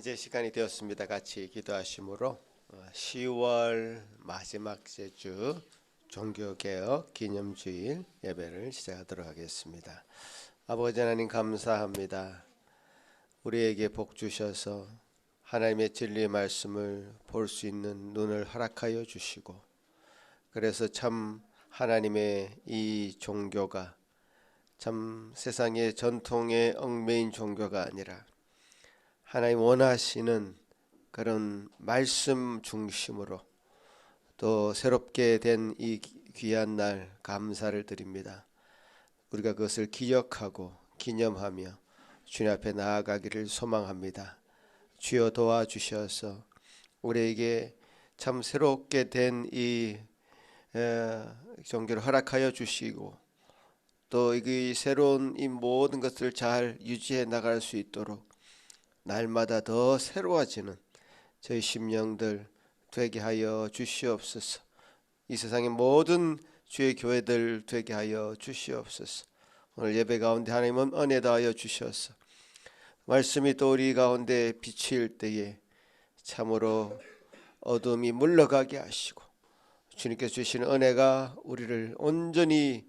이제 시간이 되었습니다. 같이 기도하심으로 10월 마지막 주 종교개혁 기념주일 예배를 시작하도록 하겠습니다. 아버지 하나님 감사합니다. 우리에게 복 주셔서 하나님의 진리의 말씀을 볼 수 있는 눈을 허락하여 주시고, 그래서 참 하나님의 이 종교가 참 세상의 전통의 얽매인 종교가 아니라 하나님 원하시는 그런 말씀 중심으로 또 새롭게 된 이 귀한 날 감사를 드립니다. 우리가 그것을 기억하고 기념하며 주님 앞에 나아가기를 소망합니다. 주여 도와주셔서 우리에게 참 새롭게 된 이 종교를 허락하여 주시고, 또 이 새로운 이 모든 것을 잘 유지해 나갈 수 있도록 날마다 더 새로워지는 저희 심령들 되게 하여 주시옵소서. 이 세상의 모든 주의 교회들 되게 하여 주시옵소서. 오늘 예배 가운데 하나님은 은혜 더하여 주셔서 말씀이 또 우리 가운데 비칠 때에 참으로 어둠이 물러가게 하시고 주님께서 주시는 은혜가 우리를 온전히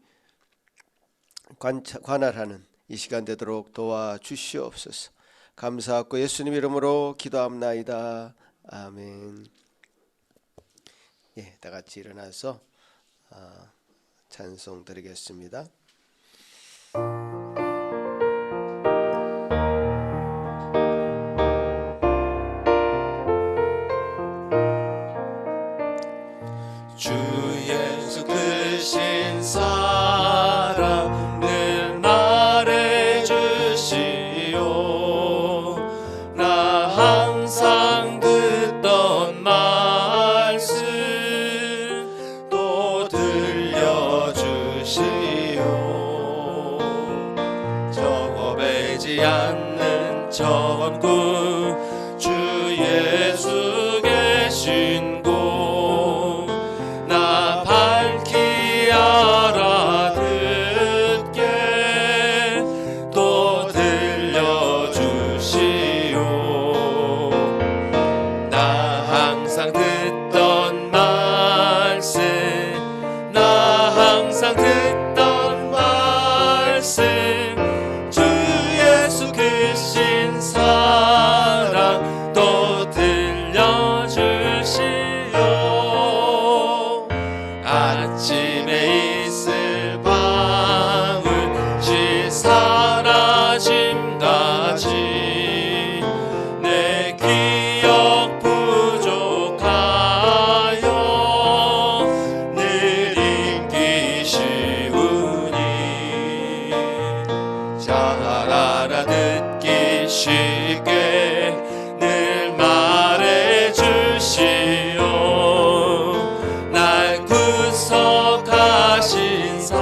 관할하는 이 시간 되도록 도와주시옵소서. 감사하고 예수님 이름으로 기도합나이다. 아멘. 다 같이 일어나서 찬송 드리겠습니다. 주 예수 크신 사랑 늘 말해주시오. 나 항상 듣던 말씀 또 들려주시오. 저 배지 않는 천국 주 예수 계신 곳 나 밝히 알아듣게 또 들려주시오. 나 항상 듣던 말씀, 나 항상 듣던 말씀, 주 예수 크신 사랑 또 들려주시오. 아침에 있을 방울씨 사라짐같이 내 기억 부족하여 늘 잊기 쉬우니 잘 알아듣기 쉽게 늘 말해주시오. 날 구속하신 사랑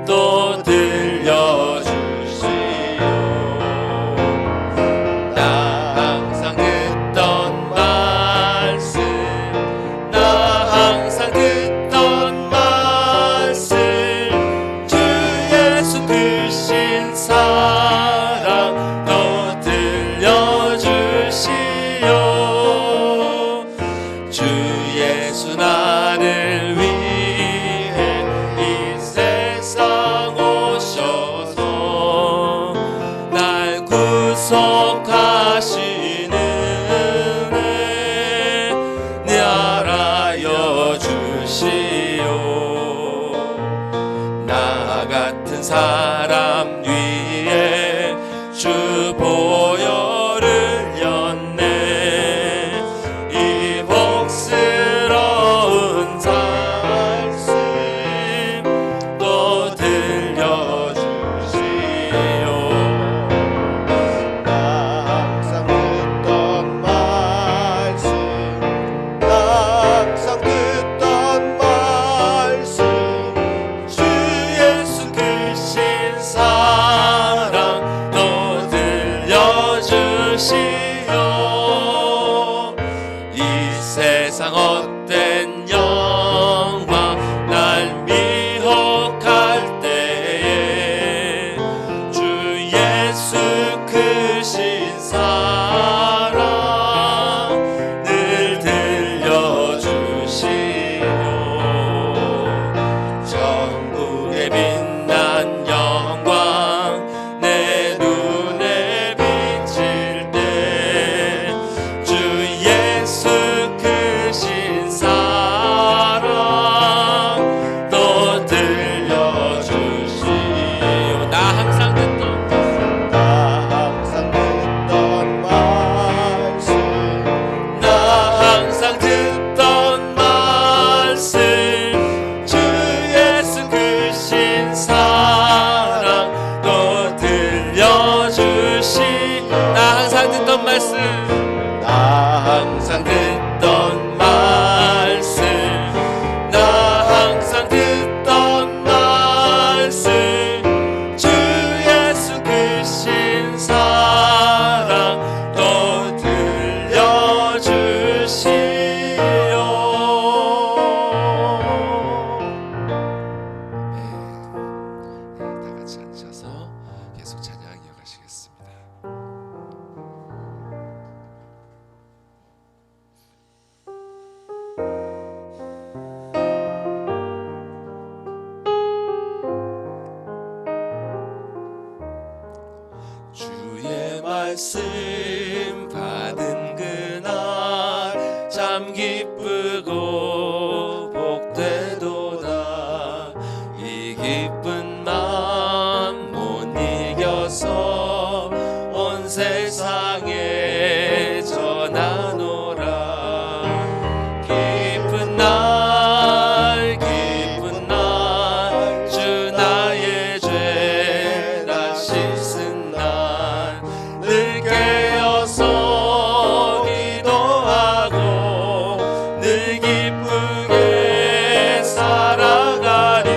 또 들려주시오. 나 항상 듣던 말씀, 나 항상 듣던 말씀, 주 예수 크신 사랑 또 들려주시오. 주 예수 나를 위해 이 세상 오셔서 날 구속하시는 은혜 내 알아여 주시오. 나 같은 사람 위에 주 보혈을 였네. 이 복스러운 말씀 또 들려주시오. 나 항상 듣던 말씀, 나 항상 듣던 말씀, 주 예수 크신 사랑 말씀 받은 그날 참 기쁘고 복되도다. 이 기쁜 마음 못 이겨서 온 세상에 전하노라. 기쁜 날 기쁜 날 주 나의 죄 다 씻은 날 늘 깨어서 기도하고 늘 기쁘게 살아가리.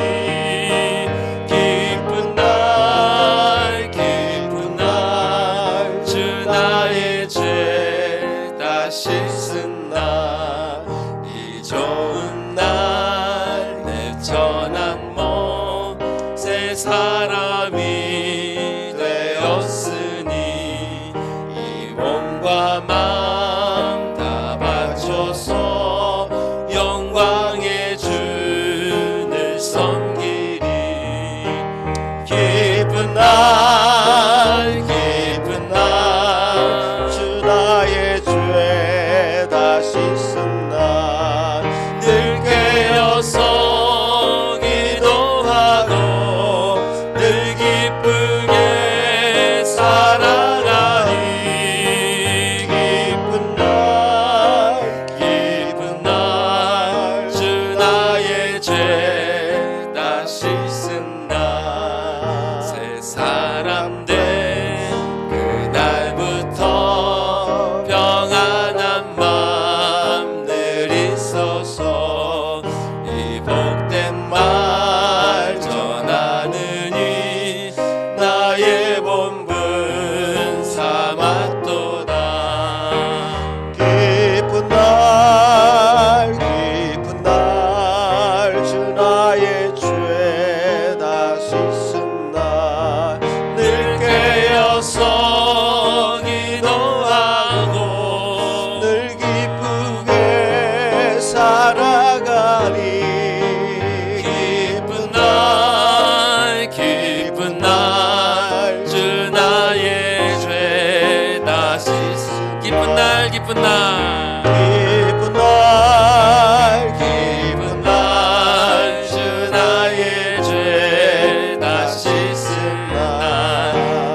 기쁜 날 주 나의 죄 다 씻은 날 이 좋은 날 내 천한 몸 새 사람이 되었으니 이 몸과 마음 다 바쳐서 영광의 주를 섬기리. 기쁜 날 주 나의 죄 다 씻은 날 늘 깨어서 기도하고 늘 기쁘게 살아가리. 기쁜 날 주 나의 죄 다 씻은 날 새 사람 된 그날부터 평안한 마음 늘 있어서 이 복된 말 전하느니 나의 본분 삼았도다. 기쁜 날 주 나의 죄 다 씻은 날 늘 깨어서 기도하고 늘 기쁘게 살아가리. 기쁜 날 주 나의 죄 다 씻은 기쁜 날 주 나의 죄 다 씻은 날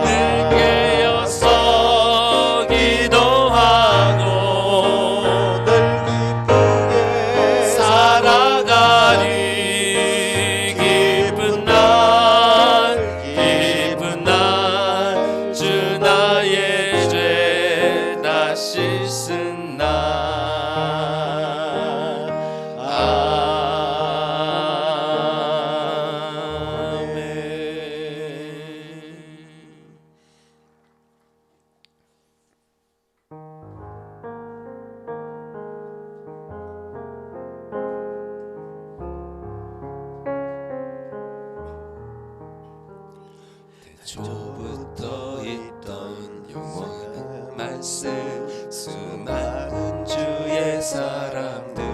늘 깨어서 기도하고 늘 기쁘게 살아가리. 기쁜 날 주 나의 죄 다 씻은 날. 태초부터 있던 영원한 말씀 수많은 주의 사람들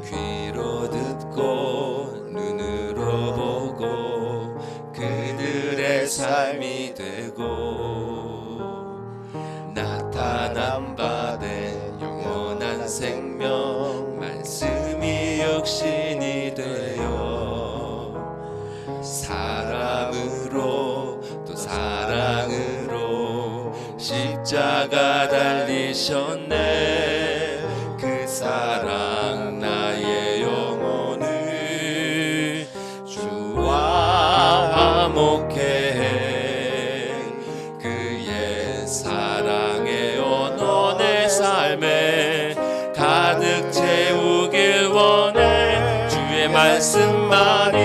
귀로 듣고 눈으로 보고 그들의 삶이 되고 나타난 바 된 영원한 생명 말씀이 육신이 되어 사람으로 또 사랑으로 십자가 달리셨네. 그 사랑 나의 영혼을 주와 화목해 해. 그의 사랑의 언어 내 삶에 가득 채우길 원해. 주의 말씀만이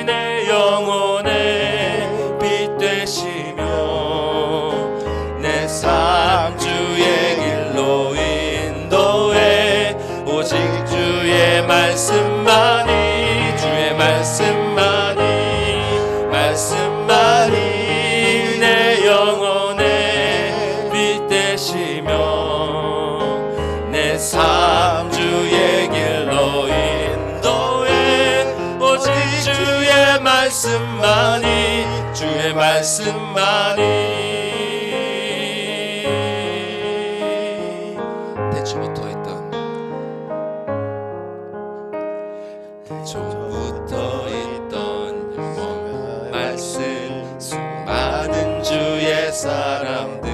내 영혼의 빛 되시며 내 말씀만이 주의 말씀만이 대초부터 있던 영원 말씀 수많은 주의 사람들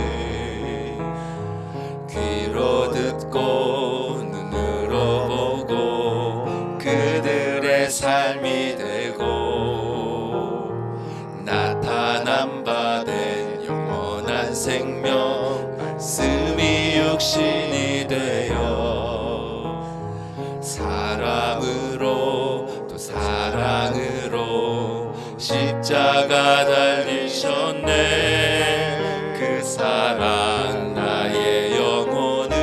귀로 듣고 눈으로 보고 그들의 삶이 되고 나타난 바 된 영원한 생명 말씀이 육신이 되어 사람으로 또 사랑으로 십자가 달리셨네. 그 사랑 나의 영혼을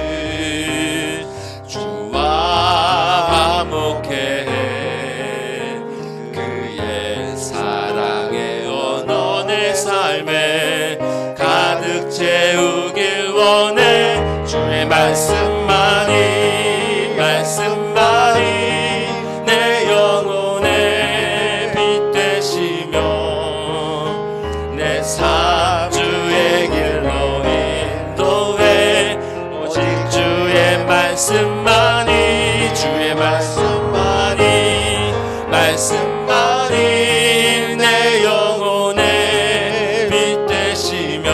주와 화목해 해. 그의 사랑의 언어 내 삶에 가득 채우길 원해. 주의 말씀만이 말씀만이 내 영혼의 빛 되시며 내 삶 주의 길로 인도해. 오직 주의 말씀만이 주의 말씀만이 말씀만이 내 영혼의 빛 되시며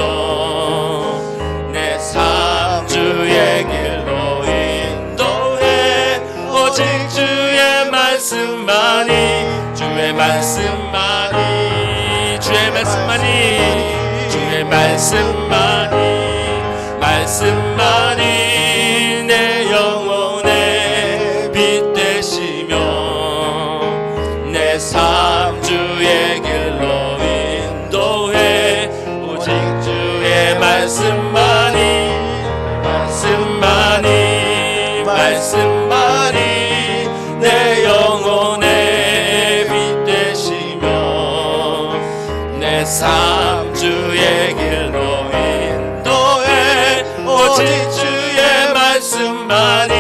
내 삶 주의 길로 인도해. 오직 주의 말씀만이 주의 말씀만이 주의 말씀만이 주의 말씀만이 말씀만이 내 영혼의 빛 되시며 내 삶 주의 길로 인도해. 오직 주의 말씀만이 말씀만이 말씀만이 내 영혼의 빛 되시며 내 삶 주의 길로 인도해. 오직 주의 말씀만이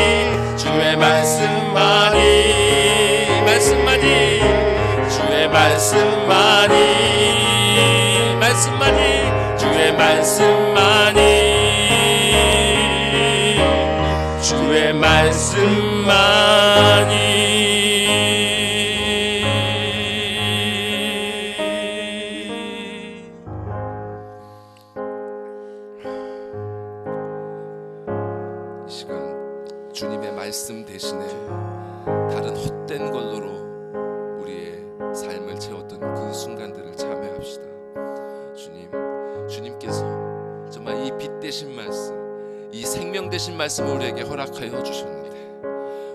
주의 말씀만이 말씀만이 주의 말씀만이 말씀만이 주의 말씀만이 주의 말씀만이 이 시간 주님의 말씀 대신에 다른 헛된 걸로로 우리의 삶을 채웠던 그 순간들을 참회합시다. 주님께서 정말 이 빛 되신 말씀, 이 생명 되신 말씀을 우리에게 허락하여 주셨는데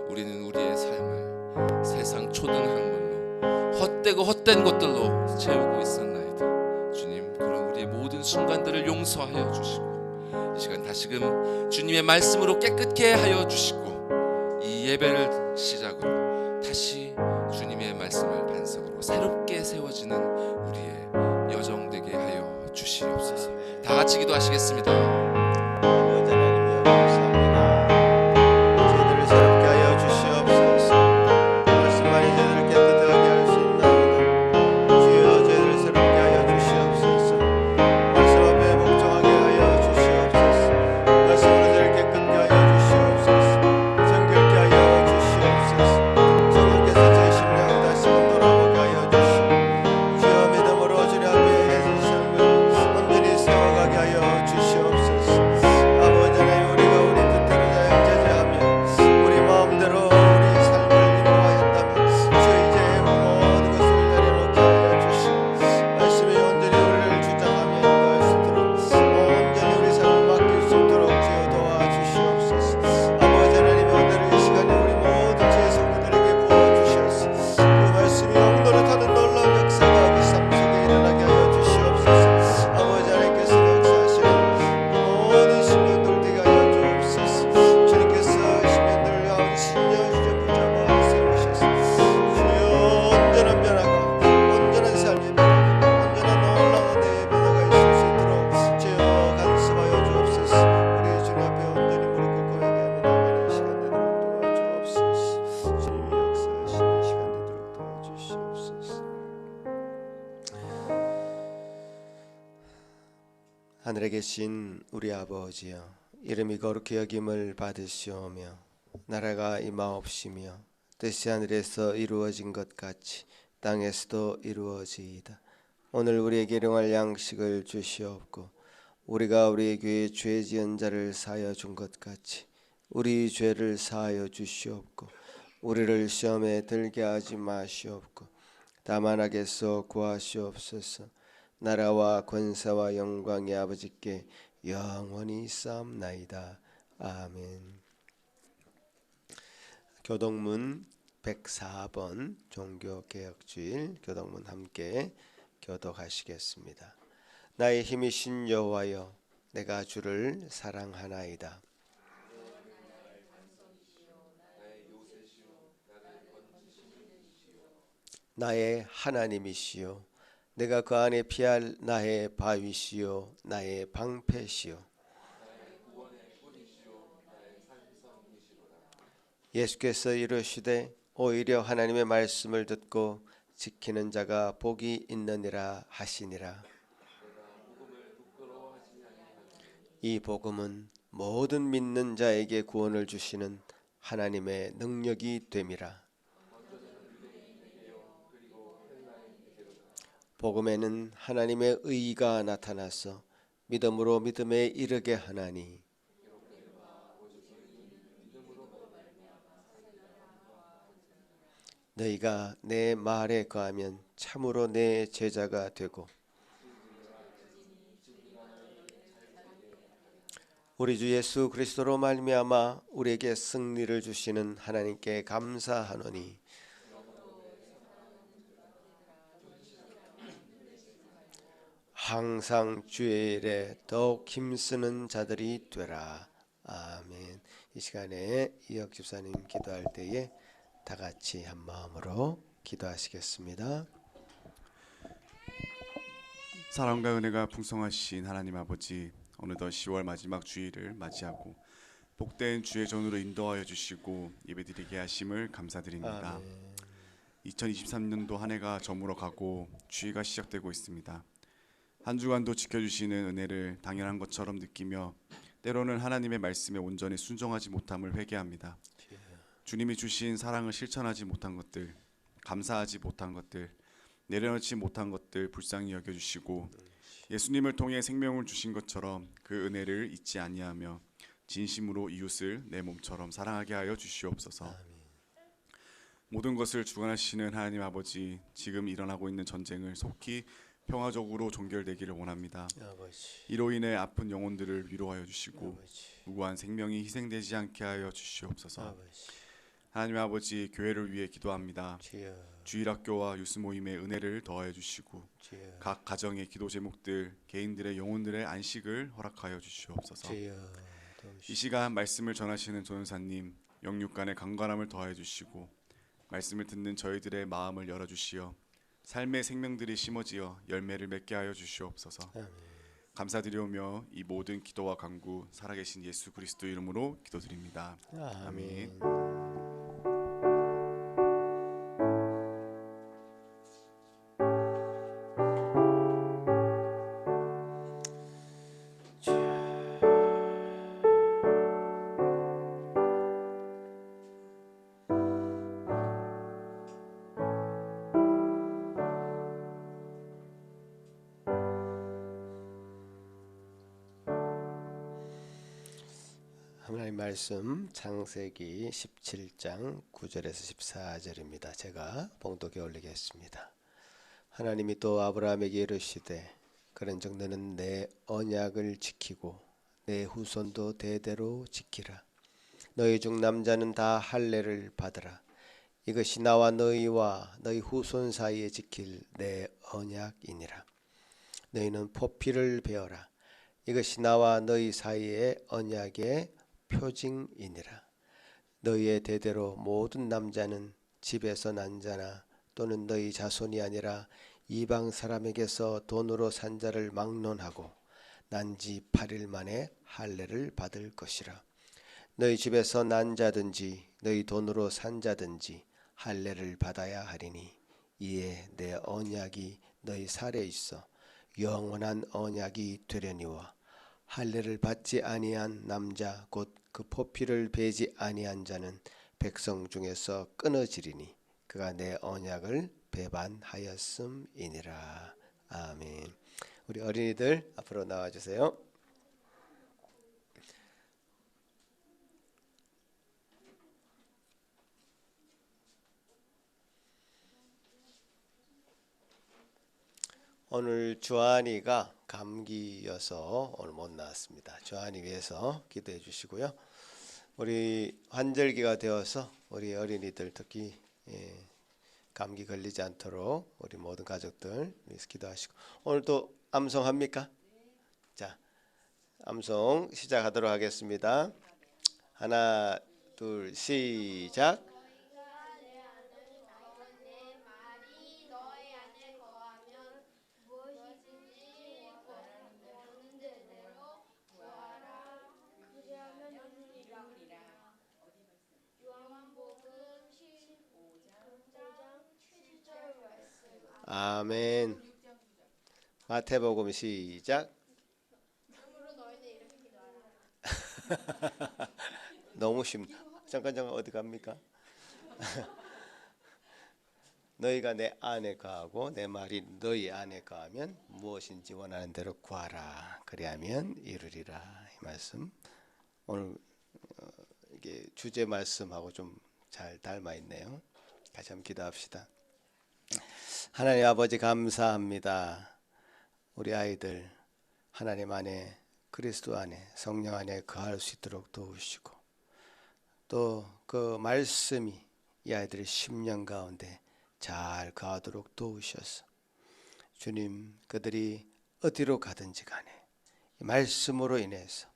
우리는 우리의 삶을 세상 초등한 걸로 헛되고 헛된 것들로 채우고 있었나이다. 주님, 그런 우리의 모든 순간들을 용서하여 주시고 이 시간 다시금 주님의 말씀으로 깨끗게 하여 주시고 이 예배를 시작으로 다시 주님의 말씀을 반석으로 새롭게 세워지는 우리의 여정 되게 하여 주시옵소서. 다 같이 기도하시겠습니다. 아버지 하나님 감사합니다. 저희들을 새롭게 하여 주시옵소서. 말씀만이 저희들을 깨끗하게 할 수 있나이다. 주여 저희들을 새롭게 하여 주시옵소서. 말씀 앞에 복종하게 하여 주시옵소서. 말씀으로 저희를 깨끗게 하여 주시옵소서. 정결케 하여 주시옵소서. 성령께서 저희 심령을 다시금 돌아보게 하여 주시고 주여 믿음으로 주님 앞에 서 삶을 온전히 세워가게 하여 주시옵소서. 하늘에 계신 우리 아버지여, 이름이 거룩히 여김을 받으시오며 나라가 임하옵시며 뜻이 하늘에서 이루어진 것 같이 땅에서도 이루어지이다. 오늘 우리에게 일용할 양식을 주시옵고 우리가 우리 교회 죄 지은 자를 사하여 준 것 같이 우리 죄를 사하여 주시옵고 우리를 시험에 들게 하지 마시옵고 다만 악에서 구하시옵소서. 나라와 권세와 영광이 아버지께 영원히 있사옵나이다. 아멘. 교동문 104번 종교개혁주일 교동문 함께 교독하시겠습니다. 나의 힘이신 여호와여, 내가 주를 사랑하나이다. 나의 하나님이시요, 내가 그 안에 피할 나의 바위시요 나의 방패시요. 예수께서 이르시되 오히려 하나님의 말씀을 듣고 지키는 자가 복이 있느니라 하시니라. 이 복음은 모든 믿는 자에게 구원을 주시는 하나님의 능력이 됨이라. 복음에는 하나님의 의가 나타나서 믿음으로 믿음에 이르게 하나니 너희가 내 말에 거하면 참으로 내 제자가 되고 우리 주 예수 그리스도로 말미암아 우리에게 승리를 주시는 하나님께 감사하노니 항상 주의 일에 더욱 힘쓰는 자들이 되라. 아멘. 이 시간에 이혁 집사님 기도할 때에 다 같이 한 마음으로 기도하시겠습니다. 사랑과 은혜가 풍성하신 하나님 아버지, 어느덧 10월 마지막 주일을 맞이하고 복된 주의 전으로 인도하여 주시고 예배드리게 하심을 감사드립니다. 2023년도 한 해가 저물어 가고 주의가 시작되고 있습니다. 한 주간도 지켜주시는 은혜를 당연한 것처럼 느끼며 때로는 하나님의 말씀에 온전히 순종하지 못함을 회개합니다. 주님이 주신 사랑을 실천하지 못한 것들, 감사하지 못한 것들, 내려놓지 못한 것들 불쌍히 여겨주시고 예수님을 통해 생명을 주신 것처럼 그 은혜를 잊지 아니하며 진심으로 이웃을 내 몸처럼 사랑하게 하여 주시옵소서. 모든 것을 주관하시는 하나님 아버지, 지금 일어나고 있는 전쟁을 속히 평화적으로 종결되기를 원합니다. 이로 인해 아픈 영혼들을 위로하여 주시고 무고한 생명이 희생되지 않게 하여 주시옵소서. 하나님 아버지, 교회를 위해 기도합니다. 주일학교와 유스 모임의 은혜를 더하여 주시고 각 가정의 기도 제목들, 개인들의 영혼들의 안식을 허락하여 주시옵소서. 이 시간 말씀을 전하시는 전도사님, 영육간의 강건함을 더하여 주시고 말씀을 듣는 저희들의 마음을 열어 주시어 삶의 생명들이 심어지어 열매를 맺게 하여 주시옵소서. 감사드리오며 이 모든 기도와 간구 살아계신 예수 그리스도 이름으로 기도드립니다. 아멘. 하나님 말씀 창세기 17장 9절에서 14절입니다. 제가 봉독해 올리겠습니다. 하나님이 또 아브라함에게 이르시되 그런즉 너는 내 언약을 지키고 내 후손도 대대로 지키라. 너희 중 남자는 다 할례를 받으라. 이것이 나와 너희와 너희 후손 사이에 지킬 내 언약이니라. 너희는 포피를 베어라. 이것이 나와 너희 사이의 언약의 표징이니라. 너희의 대대로 모든 남자는 집에서 난 자나 또는 너희 자손이 아니라 이방 사람에게서 돈으로 산 자를 막론하고 난 지 8일 만에 할례를 받을 것이라. 너희 집에서 난 자든지 너희 돈으로 산 자든지 할례를 받아야 하리니 이에 내 언약이 너희 살에 있어 영원한 언약이 되려니와 할례를 받지 아니한 남자 곧 그 포피를 베지 아니한 자는 백성 중에서 끊어지리니 그가 내 언약을 배반하였음이니라. 아멘. 우리 어린이들 앞으로 나와 주세요. 오늘 주한이가 감기여서 오늘 못 나왔습니다. 주한이 위해서 기도해 주시고요. 우리 환절기가 되어서 우리 어린이들 특히 감기 걸리지 않도록 우리 모든 가족들 위해서 기도하시고, 오늘도 암송합니까? 자, 암송 시작하도록 하겠습니다. 하나, 둘, 시작. 아멘. 마태복음 시작. 너무 쉽다. 잠깐 어디 갑니까? 너희가 내 안에 거하고 내 말이 너희 안에 거하면 무엇인지 원하는 대로 구하라. 그리하면 이루리라. 이 말씀 오늘 이게 주제 말씀하고 좀 잘 닮아 있네요. 같이 한번 기도합시다. 하나님 아버지 감사합니다. 우리 아이들 하나님 안에 그리스도 안에 성령 안에 거할 수 있도록 도우시고, 또 그 말씀이 이 아이들의 심령 가운데 잘 거하도록 도우셔서 주님, 그들이 어디로 가든지 간에 이 말씀으로 인해서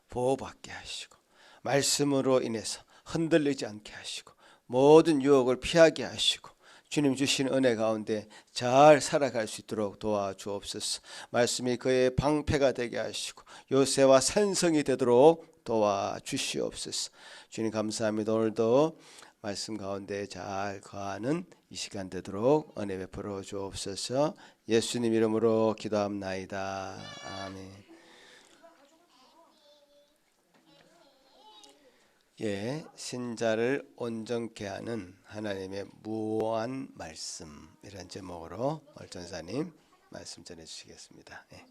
보호받게 하시고, 말씀으로 인해서 흔들리지 않게 하시고, 모든 유혹을 피하게 하시고, 주님 주신 은혜 가운데 잘 살아갈 수 있도록 도와주옵소서. 말씀이 그의 방패가 되게 하시고 요새와 산성이 되도록 도와주시옵소서. 주님 감사합니다. 오늘도 말씀 가운데 잘 거하는 이 시간 되도록 은혜 베풀어 주옵소서. 예수님 이름으로 기도합나이다. 아멘. 예, 신자를 온전케 하는 하나님의 무한 말씀이란 제목으로 얼전사님 말씀 전해 주시겠습니다. 예.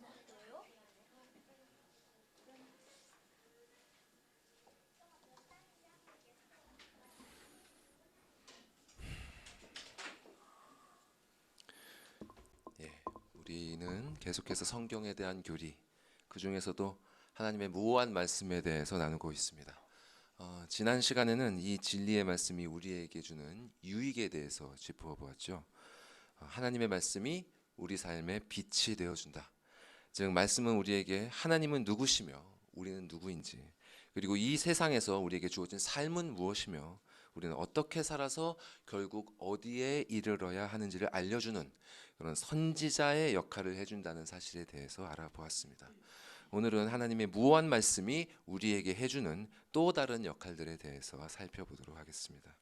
우리는 계속해서 성경에 대한 교리, 그 중에서도 하나님의 무한 말씀에 대해서 나누고 있습니다. 지난 시간에는 이 진리의 말씀이 우리에게 주는 유익에 대해서 짚어보았죠. 하나님의 말씀이 우리 삶의 빛이 되어준다. 즉 말씀은 우리에게 하나님은 누구시며 우리는 누구인지, 그리고 이 세상에서 우리에게 주어진 삶은 무엇이며 우리는 어떻게 살아서 결국 어디에 이르러야 하는지를 알려주는 그런 선지자의 역할을 해준다는 사실에 대해서 알아보았습니다. 오늘은 하나님의 무한 말씀이 우리에게 해주는 또 다른 역할들에 대해서 살펴보도록 하겠습니다.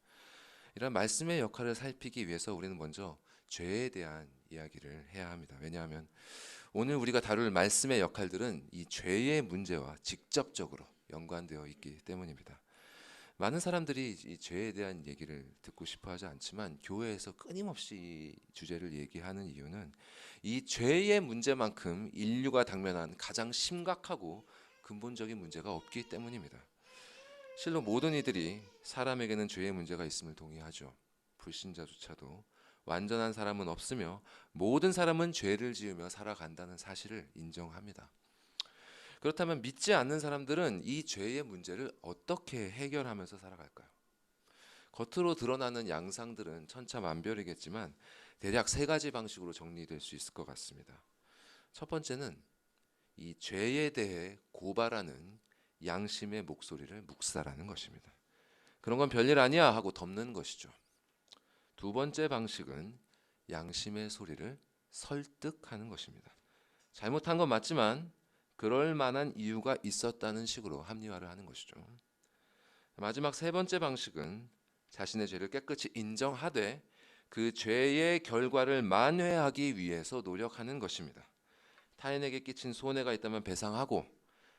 이런 말씀의 역할을 살피기 위해서 우리는 먼저 죄에 대한 이야기를 해야 합니다. 왜냐하면 오늘 우리가 다룰 말씀의 역할들은 이 죄의 문제와 직접적으로 연관되어 있기 때문입니다. 많은 사람들이 이 죄에 대한 얘기를 듣고 싶어 하지 않지만 교회에서 끊임없이 이 주제를 얘기하는 이유는 이 죄의 문제만큼 인류가 당면한 가장 심각하고 근본적인 문제가 없기 때문입니다. 실로 모든 이들이 사람에게는 죄의 문제가 있음을 동의하죠. 불신자조차도 완전한 사람은 없으며 모든 사람은 죄를 지으며 살아간다는 사실을 인정합니다. 그렇다면 믿지 않는 사람들은 이 죄의 문제를 어떻게 해결하면서 살아갈까요? 겉으로 드러나는 양상들은 천차만별이겠지만 대략 세 가지 방식으로 정리될 수 있을 것 같습니다. 첫 번째는 이 죄에 대해 고발하는 양심의 목소리를 묵살하는 것입니다. 그런 건 별일 아니야 하고 덮는 것이죠. 두 번째 방식은 양심의 소리를 설득하는 것입니다. 잘못한 건 맞지만 그럴 만한 이유가 있었다는 식으로 합리화를 하는 것이죠. 마지막 세 번째 방식은 자신의 죄를 깨끗이 인정하되 그 죄의 결과를 만회하기 위해서 노력하는 것입니다. 타인에게 끼친 손해가 있다면 배상하고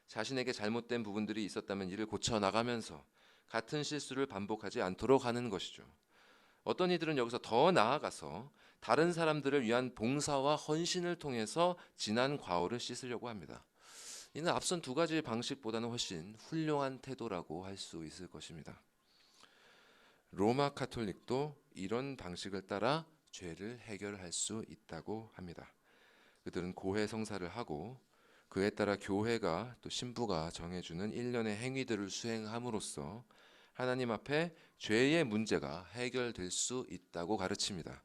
자신에게 잘못된 부분들이 있었다면 이를 고쳐 나가면서 같은 실수를 반복하지 않도록 하는 것이죠. 어떤 이들은 여기서 더 나아가서 다른 사람들을 위한 봉사와 헌신을 통해서 지난 과오를 씻으려고 합니다. 이는 앞선 두 가지 방식보다는 훨씬 훌륭한 태도라고 할 수 있을 것입니다. 로마 카톨릭도 이런 방식을 따라 죄를 해결할 수 있다고 합니다. 그들은 고해 성사를 하고 그에 따라 교회가 또 신부가 정해주는 일련의 행위들을 수행함으로써 하나님 앞에 죄의 문제가 해결될 수 있다고 가르칩니다.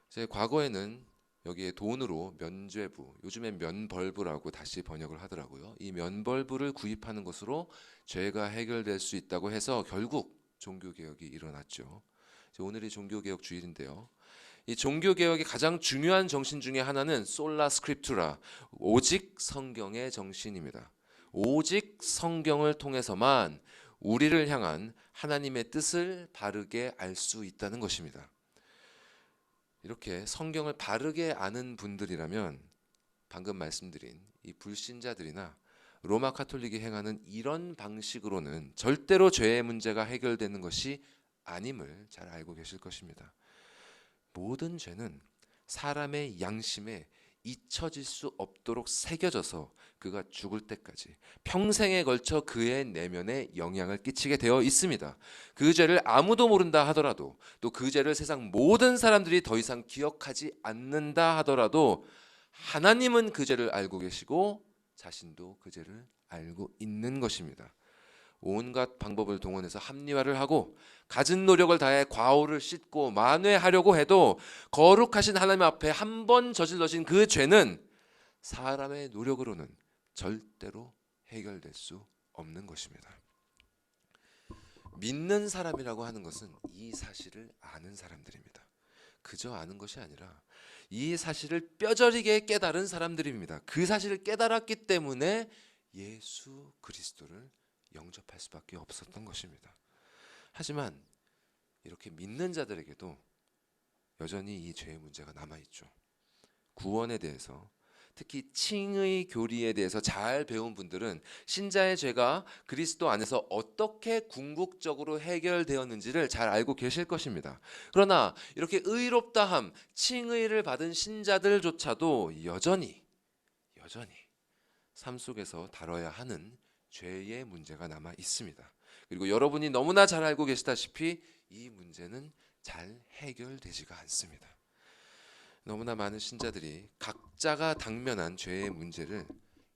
제 과거에는 여기에 돈으로 면죄부, 요즘엔 면벌부라고 다시 번역을 하더라고요. 이 면벌부를 구입하는 것으로 죄가 해결될 수 있다고 해서 결국 종교개혁이 일어났죠. 오늘이 종교개혁 주일인데요. 이 종교개혁의 가장 중요한 정신 중에 하나는 솔라 스크립투라, 오직 성경의 정신입니다. 오직 성경을 통해서만 우리를 향한 하나님의 뜻을 바르게 알 수 있다는 것입니다. 이렇게 성경을 바르게 아는 분들이라면 방금 말씀드린 이 불신자들이나 로마 카톨릭이 행하는 이런 방식으로는 절대로 죄의 문제가 해결되는 것이 아님을 잘 알고 계실 것입니다. 모든 죄는 사람의 양심에 잊혀질 수 없도록 새겨져서 그가 죽을 때까지 평생에 걸쳐 그의 내면에 영향을 끼치게 되어 있습니다. 그 죄를 아무도 모른다 하더라도, 또 그 죄를 세상 모든 사람들이 더 이상 기억하지 않는다 하더라도 하나님은 그 죄를 알고 계시고 자신도 그 죄를 알고 있는 것입니다. 온갖 방법을 동원해서 합리화를 하고 갖은 노력을 다해 과오를 씻고 만회하려고 해도 거룩하신 하나님 앞에 한 번 저질러진 그 죄는 사람의 노력으로는 절대로 해결될 수 없는 것입니다. 믿는 사람이라고 하는 것은 이 사실을 아는 사람들입니다. 그저 아는 것이 아니라 이 사실을 뼈저리게 깨달은 사람들입니다. 그 사실을 깨달았기 때문에 예수 그리스도를 영접할 수밖에 없었던 것입니다. 하지만 이렇게 믿는 자들에게도 여전히 이 죄의 문제가 남아있죠. 구원에 대해서, 특히 칭의 교리에 대해서 잘 배운 분들은 신자의 죄가 그리스도 안에서 어떻게 궁극적으로 해결되었는지를 잘 알고 계실 것입니다. 그러나 이렇게 의롭다함, 칭의를 받은 신자들조차도 여전히 삶 속에서 다뤄야 하는 죄의 문제가 남아 있습니다. 그리고 여러분이 너무나 잘 알고 계시다시피 이 문제는 잘 해결되지가 않습니다. 너무나 많은 신자들이 각자가 당면한 죄의 문제를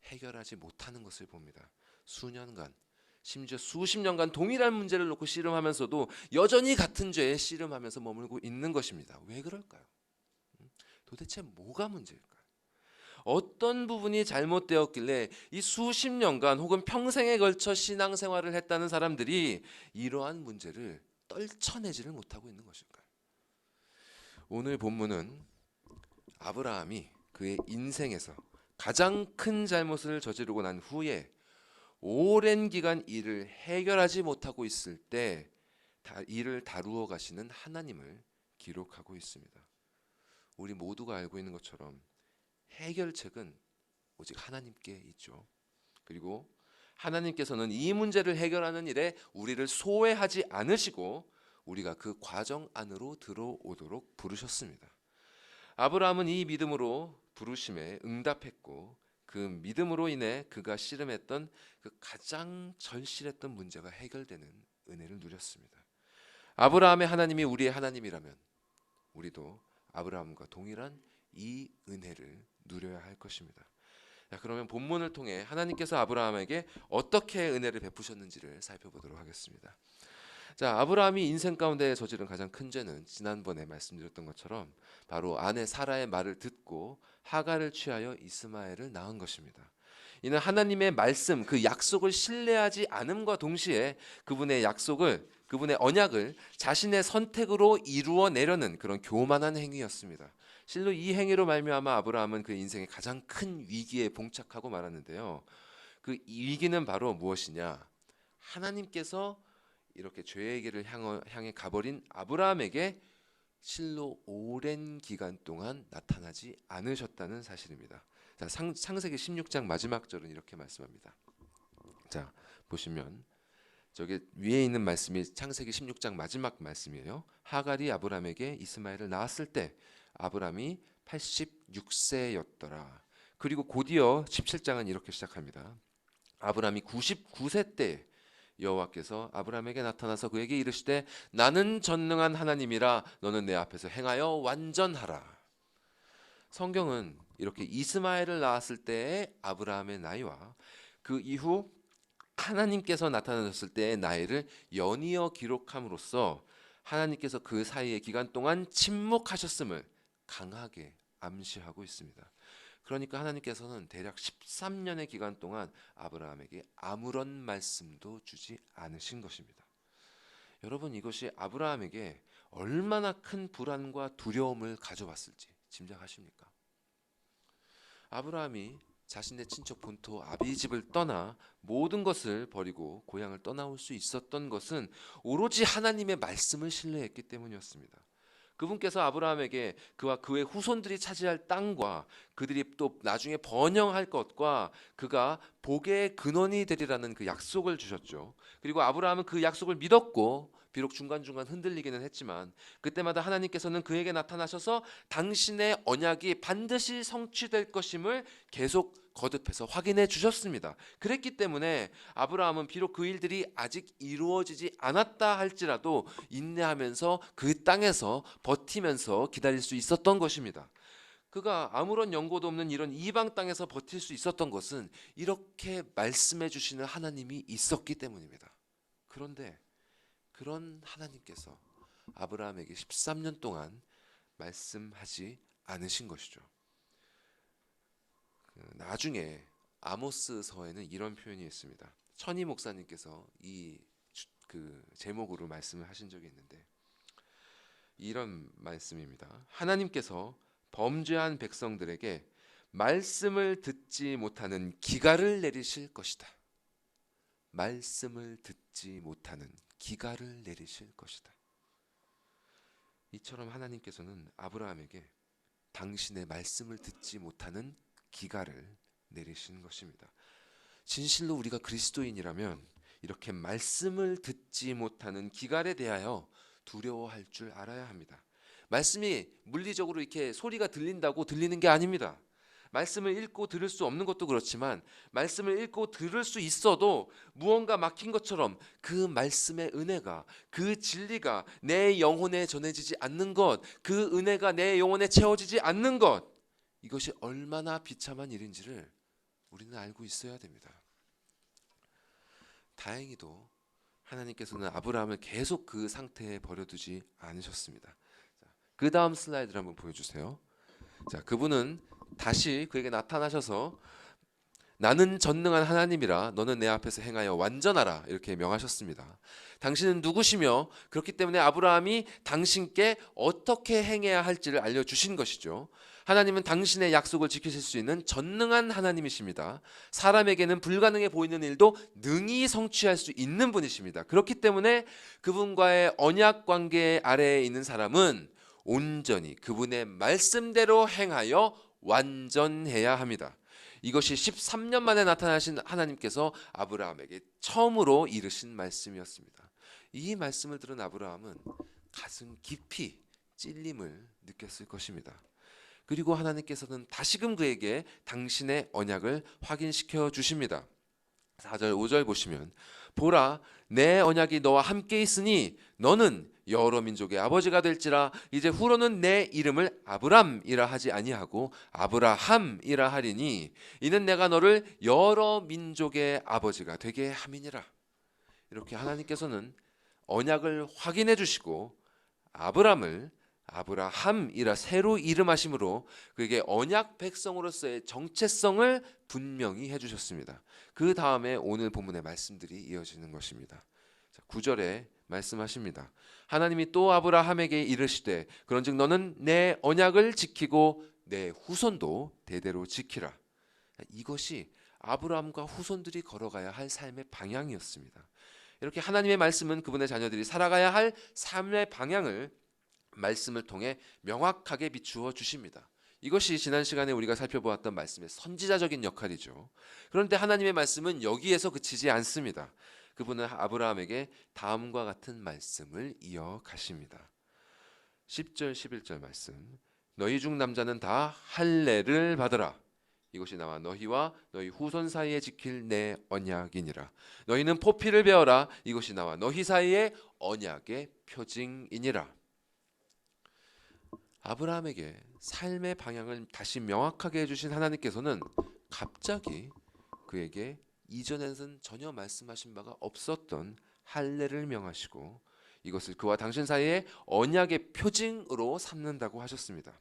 해결하지 못하는 것을 봅니다. 수년간, 심지어 수십 년간 동일한 문제를 놓고 씨름하면서도 여전히 같은 죄에 씨름하면서 머물고 있는 것입니다. 왜 그럴까요? 도대체 뭐가 문제일까요? 어떤 부분이 잘못되었길래 이 수십 년간 혹은 평생에 걸쳐 신앙생활을 했다는 사람들이 이러한 문제를 떨쳐내지를 못하고 있는 것일까요? 오늘 본문은 아브라함이 그의 인생에서 가장 큰 잘못을 저지르고 난 후에 오랜 기간 이를 해결하지 못하고 있을 때 이를 다루어 가시는 하나님을 기록하고 있습니다. 우리 모두가 알고 있는 것처럼 해결책은 오직 하나님께 있죠. 그리고 하나님께서는 이 문제를 해결하는 일에 우리를 소외하지 않으시고 우리가 그 과정 안으로 들어오도록 부르셨습니다. 아브라함은 이 믿음으로 부르심에 응답했고 그 믿음으로 인해 그가 씨름했던 그 가장 절실했던 문제가 해결되는 은혜를 누렸습니다. 아브라함의 하나님이 우리의 하나님이라면 우리도 아브라함과 동일한 이 은혜를 누려야 할 것입니다. 자, 그러면 본문을 통해 하나님께서 아브라함에게 어떻게 은혜를 베푸셨는지를 살펴보도록 하겠습니다. 자, 아브라함이 인생 가운데 저지른 가장 큰 죄는 지난번에 말씀드렸던 것처럼 바로 아내 사라의 말을 듣고 하갈을 취하여 이스마엘을 낳은 것입니다. 이는 하나님의 말씀, 그 약속을 신뢰하지 않음과 동시에 그분의 언약을 자신의 선택으로 이루어내려는 그런 교만한 행위였습니다. 실로 이 행위로 말미암아 아브라함은 그의 인생의 가장 큰 위기에 봉착하고 말았는데요. 그 위기는 바로 무엇이냐? 하나님께서 이렇게 죄의 길을 향해 가버린 아브라함에게 실로 오랜 기간 동안 나타나지 않으셨다는 사실입니다. 자, 창세기 16장 마지막 절은 이렇게 말씀합니다. 자, 보시면 저기 위에 있는 말씀이 창세기 16장 마지막 말씀이에요. 하갈이 아브람에게 이스마엘을 낳았을 때 아브람이 86세였더라. 그리고 곧이어 17장은 이렇게 시작합니다. 아브람이 99세 때 여호와께서 아브람에게 나타나서 그에게 이르시되 나는 전능한 하나님이라 너는 내 앞에서 행하여 완전하라. 성경은 이렇게 이스마엘을 낳았을 때의 아브라함의 나이와 그 이후 하나님께서 나타나셨을 때의 나이를 연이어 기록함으로써 하나님께서 그 사이의 기간 동안 침묵하셨음을 강하게 암시하고 있습니다. 그러니까 하나님께서는 대략 13년의 기간 동안 아브라함에게 아무런 말씀도 주지 않으신 것입니다. 여러분, 이것이 아브라함에게 얼마나 큰 불안과 두려움을 가져왔을지 짐작하십니까? 아브라함이 자신의 친척 본토 아비집을 떠나 모든 것을 버리고 고향을 떠나올 수 있었던 것은 오로지 하나님의 말씀을 신뢰했기 때문이었습니다. 그분께서 아브라함에게 그와 그의 후손들이 차지할 땅과 그들이 또 나중에 번영할 것과 그가 복의 근원이 되리라는 그 약속을 주셨죠. 그리고 아브라함은 그 약속을 믿었고 비록 중간중간 흔들리기는 했지만 그때마다 하나님께서는 그에게 나타나셔서 당신의 언약이 반드시 성취될 것임을 계속 거듭해서 확인해 주셨습니다. 그랬기 때문에 아브라함은 비록 그 일들이 아직 이루어지지 않았다 할지라도 인내하면서 그 땅에서 버티면서 기다릴 수 있었던 것입니다. 그가 아무런 연고도 없는 이런 이방 땅에서 버틸 수 있었던 것은 이렇게 말씀해 주시는 하나님이 있었기 때문입니다. 그런데 그런 하나님께서 아브라함에게 13년 동안 말씀하지 않으신 것이죠. 나중에 아모스서에는 이런 표현이 있습니다. 천희 목사님께서 이 제목으로 말씀을 하신 적이 있는데 이런 말씀입니다. 하나님께서 범죄한 백성들에게 말씀을 듣지 못하는 기갈을 내리실 것이다. 말씀을 듣지 못하는 기갈을 내리실 것이다. 이처럼 하나님께서는 아브라함에게 당신의 말씀을 듣지 못하는 기갈을 내리신 것입니다. 진실로 우리가 그리스도인이라면 이렇게 말씀을 듣지 못하는 기갈에 대하여 두려워할 줄 알아야 합니다. 말씀이 물리적으로 이렇게 소리가 들린다고 들리는 게 아닙니다. 말씀을 읽고 들을 수 없는 것도 그렇지만 말씀을 읽고 들을 수 있어도 무언가 막힌 것처럼 그 말씀의 은혜가, 그 진리가 내 영혼에 전해지지 않는 것, 그 은혜가 내 영혼에 채워지지 않는 것, 이것이 얼마나 비참한 일인지를 우리는 알고 있어야 됩니다. 다행히도 하나님께서는 아브라함을 계속 그 상태에 버려두지 않으셨습니다. 그 다음 슬라이드를 한번 보여주세요. 자, 그분은 다시 그에게 나타나셔서 나는 전능한 하나님이라 너는 내 앞에서 행하여 완전하라 이렇게 명하셨습니다. 당신은 누구시며 그렇기 때문에 아브라함이 당신께 어떻게 행해야 할지를 알려주신 것이죠. 하나님은 당신의 약속을 지키실 수 있는 전능한 하나님이십니다. 사람에게는 불가능해 보이는 일도 능히 성취할 수 있는 분이십니다. 그렇기 때문에 그분과의 언약 관계 아래에 있는 사람은 온전히 그분의 말씀대로 행하여 완전해야 합니다. 이것이 13년 만에 나타나신 하나님께서 아브라함에게 처음으로 이르신 말씀이었습니다. 이 말씀을 들은 아브라함은 가슴 깊이 찔림을 느꼈을 것입니다. 그리고 하나님께서는 다시금 그에게 당신의 언약을 확인시켜 주십니다. 4절 5절 보시면 보라 내 언약이 너와 함께 있으니 너는 여러 민족의 아버지가 될지라 이제 후로는 내 이름을 아브람이라 하지 아니하고 아브라함이라 하리니 이는 내가 너를 여러 민족의 아버지가 되게 함이니라. 이렇게 하나님께서는 언약을 확인해 주시고 아브람을 아브라함이라 새로 이름하심으로 그에게 언약 백성으로서의 정체성을 분명히 해주셨습니다. 그 다음에 오늘 본문의 말씀들이 이어지는 것입니다. 9절에 말씀하십니다. 하나님이 또 아브라함에게 이르시되 그런즉 너는 내 언약을 지키고 내 후손도 대대로 지키라. 이것이 아브라함과 후손들이 걸어가야 할 삶의 방향이었습니다. 이렇게 하나님의 말씀은 그분의 자녀들이 살아가야 할 삶의 방향을 말씀을 통해 명확하게 비추어 주십니다. 이것이 지난 시간에 우리가 살펴보았던 말씀의 선지자적인 역할이죠. 그런데 하나님의 말씀은 여기에서 그치지 않습니다. 그분은 아브라함에게 다음과 같은 말씀을 이어가십니다. 10절 11절 말씀, 너희 중 남자는 다 할례를 받으라. 이것이 나와 너희와 너희 후손 사이에 지킬 내 언약이니라. 너희는 포피를 베어라. 이것이 나와 너희 사이에 언약의 표징이니라. 아브라함에게 삶의 방향을 다시 명확하게 해주신 하나님께서는 갑자기 그에게 이전에는 전혀 말씀하신 바가 없었던 할례를 명하시고 이것을 그와 당신 사이에 언약의 표징으로 삼는다고 하셨습니다.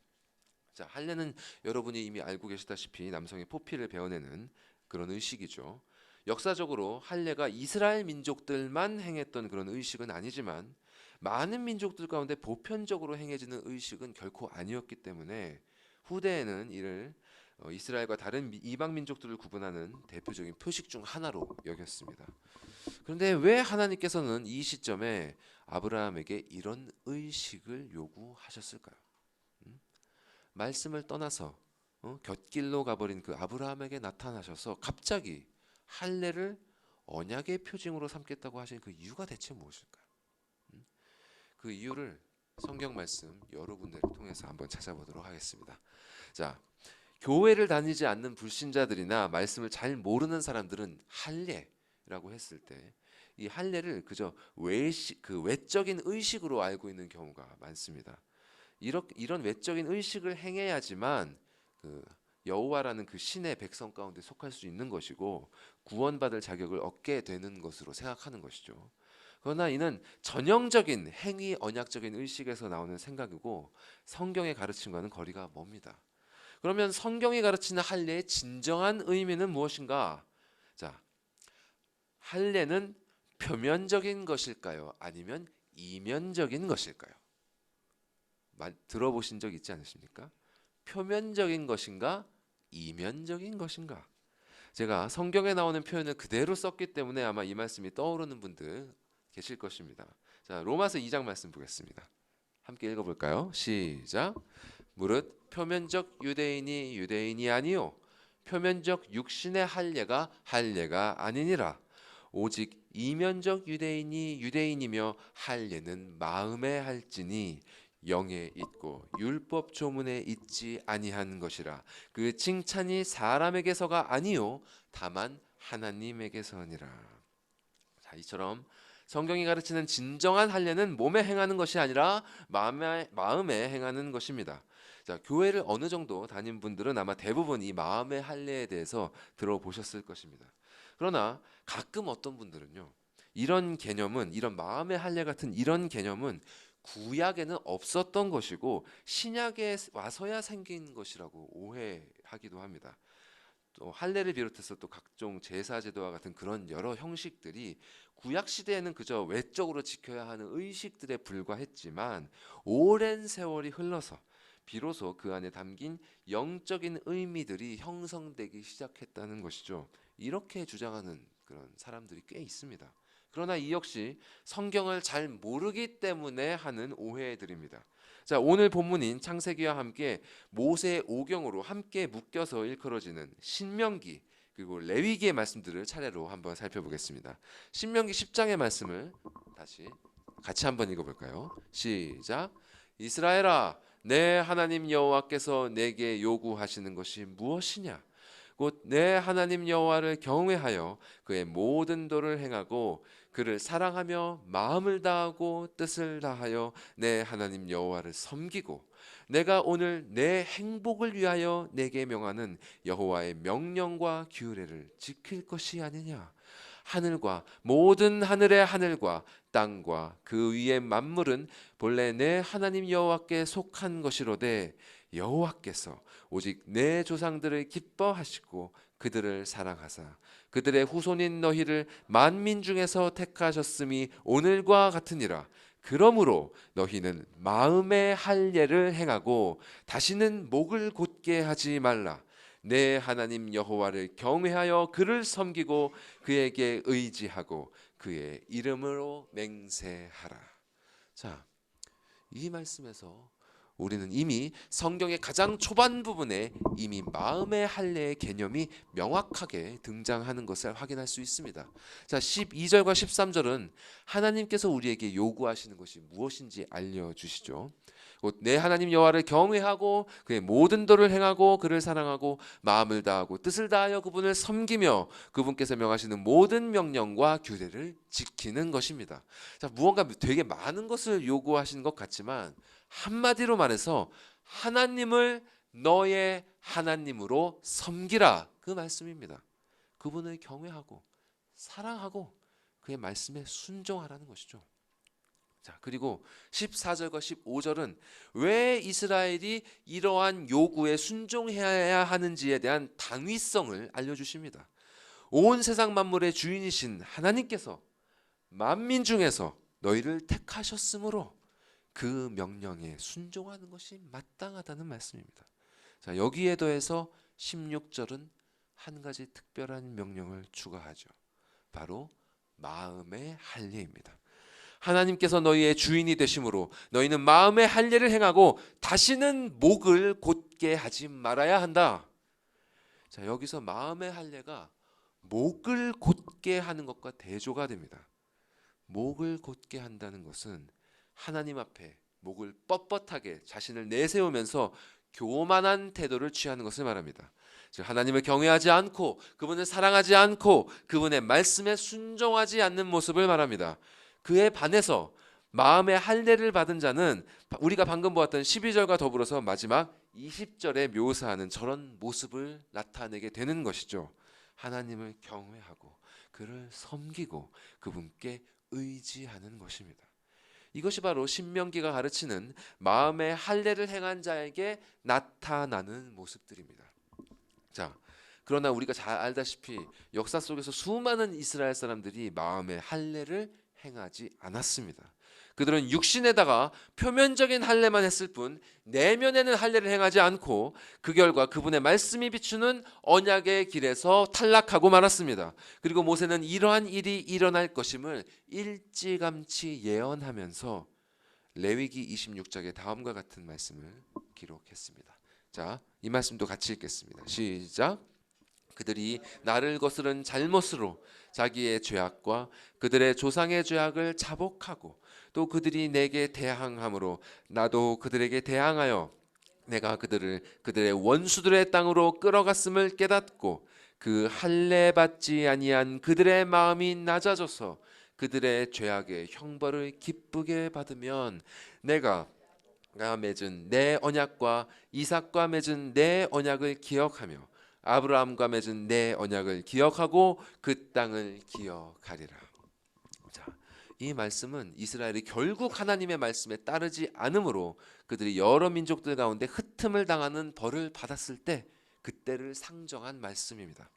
자, 할례는 여러분이 이미 알고 계시다시피 남성의 포피를 베어내는 그런 의식이죠. 역사적으로 할례가 이스라엘 민족들만 행했던 그런 의식은 아니지만 많은 민족들 가운데 보편적으로 행해지는 의식은 결코 아니었기 때문에 후대에는 이를 이스라엘과 다른 이방 민족들을 구분하는 대표적인 표식 중 하나로 여겼습니다. 그런데 왜 하나님께서는 이 시점에 아브라함에게 이런 의식을 요구하셨을까요? 말씀을 떠나서 곁길로 가버린 그 아브라함에게 나타나셔서 갑자기 할례를 언약의 표징으로 삼겠다고 하신 그 이유가 대체 무엇일까요? 그 이유를 성경 말씀 여러 군데를 통해서 한번 찾아보도록 하겠습니다. 자, 교회를 다니지 않는 불신자들이나 말씀을 잘 모르는 사람들은 할례라고 했을 때 이 할례를 그저 외적인 의식으로 알고 있는 경우가 많습니다. 이런 외적인 의식을 행해야지만 그 여호와라는 그 신의 백성 가운데 속할 수 있는 것이고 구원받을 자격을 얻게 되는 것으로 생각하는 것이죠. 그러나 이는 전형적인 행위 언약적인 의식에서 나오는 생각이고 성경의 가르침과는 거리가 멉니다. 그러면 성경이 가르치는 할례의 진정한 의미는 무엇인가? 자, 할례는 표면적인 것일까요? 아니면 이면적인 것일까요? 들어보신 적 있지 않으십니까? 표면적인 것인가? 이면적인 것인가? 제가 성경에 나오는 표현을 그대로 썼기 때문에 아마 이 말씀이 떠오르는 분들 계실 것입니다. 자, 로마서 2장 말씀 보겠습니다. 함께 읽어볼까요? 시작. 무릇 표면적 유대인이 유대인이 아니요 표면적 육신의 할례가 할례가 아니니라. 오직 이면적 유대인이 유대인이며 할례는 마음에 할지니 영에 있고 율법 조문에 있지 아니한 것이라. 그 칭찬이 사람에게서가 아니요 다만 하나님에게서니라. 자, 이처럼 성경이 가르치는 진정한 할례는 몸에 행하는 것이 아니라 마음에 행하는 것입니다. 자, 교회를 어느 정도 다닌 분들은 아마 대부분 이 마음의 할례에 대해서 들어보셨을 것입니다. 그러나 가끔 어떤 분들은요, 이런 마음의 할례 같은 이런 개념은 구약에는 없었던 것이고 신약에 와서야 생긴 것이라고 오해하기도 합니다. 또 할례를 비롯해서 또 각종 제사 제도와 같은 그런 여러 형식들이 구약 시대에는 그저 외적으로 지켜야 하는 의식들에 불과했지만 오랜 세월이 흘러서 비로소 그 안에 담긴 영적인 의미들이 형성되기 시작했다는 것이죠. 이렇게 주장하는 그런 사람들이 꽤 있습니다. 그러나 이 역시 성경을 잘 모르기 때문에 하는 오해들입니다. 자, 오늘 본문인 창세기와 함께 모세의 오경으로 함께 묶여서 일컬어지는 신명기 그리고 레위기의 말씀들을 차례로 한번 살펴보겠습니다. 신명기 10장의 말씀을 다시 같이 한번 읽어볼까요? 시작. 이스라엘아, 내 하나님 여호와께서 내게 요구하시는 것이 무엇이냐? 곧 내 하나님 여호와를 경외하여 그의 모든 도를 행하고 그를 사랑하며 마음을 다하고 뜻을 다하여 내 하나님 여호와를 섬기고 내가 오늘 내 행복을 위하여 내게 명하는 여호와의 명령과 규례를 지킬 것이 아니냐. 하늘과 모든 하늘의 하늘과 땅과 그 위의 만물은 본래 내 하나님 여호와께 속한 것이로되 여호와께서 오직 내 조상들을 기뻐하시고 그들을 사랑하사 그들의 후손인 너희를 만민 중에서 택하셨음이 오늘과 같으니라. 그러므로 너희는 마음의 할례를 행하고 다시는 목을 곧게 하지 말라. 내 하나님 여호와를 경외하여 그를 섬기고 그에게 의지하고 그의 이름으로 맹세하라. 자, 이 말씀에서 우리는 이미 성경의 가장 초반 부분에 이미 마음의 할례의 개념이 명확하게 등장하는 것을 확인할 수 있습니다. 자, 12절과 13절은 하나님께서 우리에게 요구하시는 것이 무엇인지 알려주시죠. 곧 내 하나님 여호와를 경외하고 그의 모든 도를 행하고 그를 사랑하고 마음을 다하고 뜻을 다하여 그분을 섬기며 그분께서 명하시는 모든 명령과 규례를 지키는 것입니다. 자, 무언가 되게 많은 것을 요구하시는 것 같지만 한마디로 말해서 하나님을 너의 하나님으로 섬기라, 그 말씀입니다. 그분을 경외하고 사랑하고 그의 말씀에 순종하라는 것이죠. 자, 그리고 14절과 15절은 왜 이스라엘이 이러한 요구에 순종해야 하는지에 대한 당위성을 알려주십니다. 온 세상 만물의 주인이신 하나님께서 만민 중에서 너희를 택하셨으므로 그 명령에 순종하는 것이 마땅하다는 말씀입니다. 자, 여기에 더해서 16절은 한 가지 특별한 명령을 추가하죠. 바로 마음의 할례입니다. 하나님께서 너희의 주인이 되심으로 너희는 마음의 할례를 행하고 다시는 목을 곧게 하지 말아야 한다. 자, 여기서 마음의 할례가 목을 곧게 하는 것과 대조가 됩니다. 목을 곧게 한다는 것은 하나님 앞에 목을 뻣뻣하게 자신을 내세우면서 교만한 태도를 취하는 것을 말합니다. 즉 하나님을 경외하지 않고 그분을 사랑하지 않고 그분의 말씀에 순종하지 않는 모습을 말합니다. 그에 반해서 마음의 할례를 받은 자는 우리가 방금 보았던 12절과 더불어서 마지막 20절에 묘사하는 저런 모습을 나타내게 되는 것이죠. 하나님을 경외하고 그를 섬기고 그분께 의지하는 것입니다. 이것이 바로 신명기가 가르치는 마음의 할례를 행한 자에게 나타나는 모습들입니다. 자, 그러나 우리가 잘 알다시피 역사 속에서 수많은 이스라엘 사람들이 마음의 할례를 행하지 않았습니다. 그들은 육신에다가 표면적인 할례만 했을 뿐 내면에는 할례를 행하지 않고 그 결과 그분의 말씀이 비추는 언약의 길에서 탈락하고 말았습니다. 그리고 모세는 이러한 일이 일어날 것임을 일찌감치 예언하면서 레위기 26장에 다음과 같은 말씀을 기록했습니다. 자, 이 말씀도 같이 읽겠습니다. 시작. 그들이 나를 거스른 잘못으로 자기의 죄악과 그들의 조상의 죄악을 자복하고 또 그들이 내게 대항함으로 나도 그들에게 대항하여 내가 그들을 그들의 원수들의 땅으로 끌어갔음을 깨닫고 그 할례 받지 아니한 그들의 마음이 낮아져서 그들의 죄악의 형벌을 기쁘게 받으면 내가 맺은 내 언약과 이삭과 맺은 내 언약을 기억하며 아브라함과 맺은 내 언약을 기억하고 그 땅을 기억하리라. 자, 이 말씀은 이스라엘이 결국 하나님의 말씀에 따르지 않으므로 그들이 여러 민족들 가운데 흩음을 당하는 벌을 받았을 때 그때를 상정한 말씀입니다.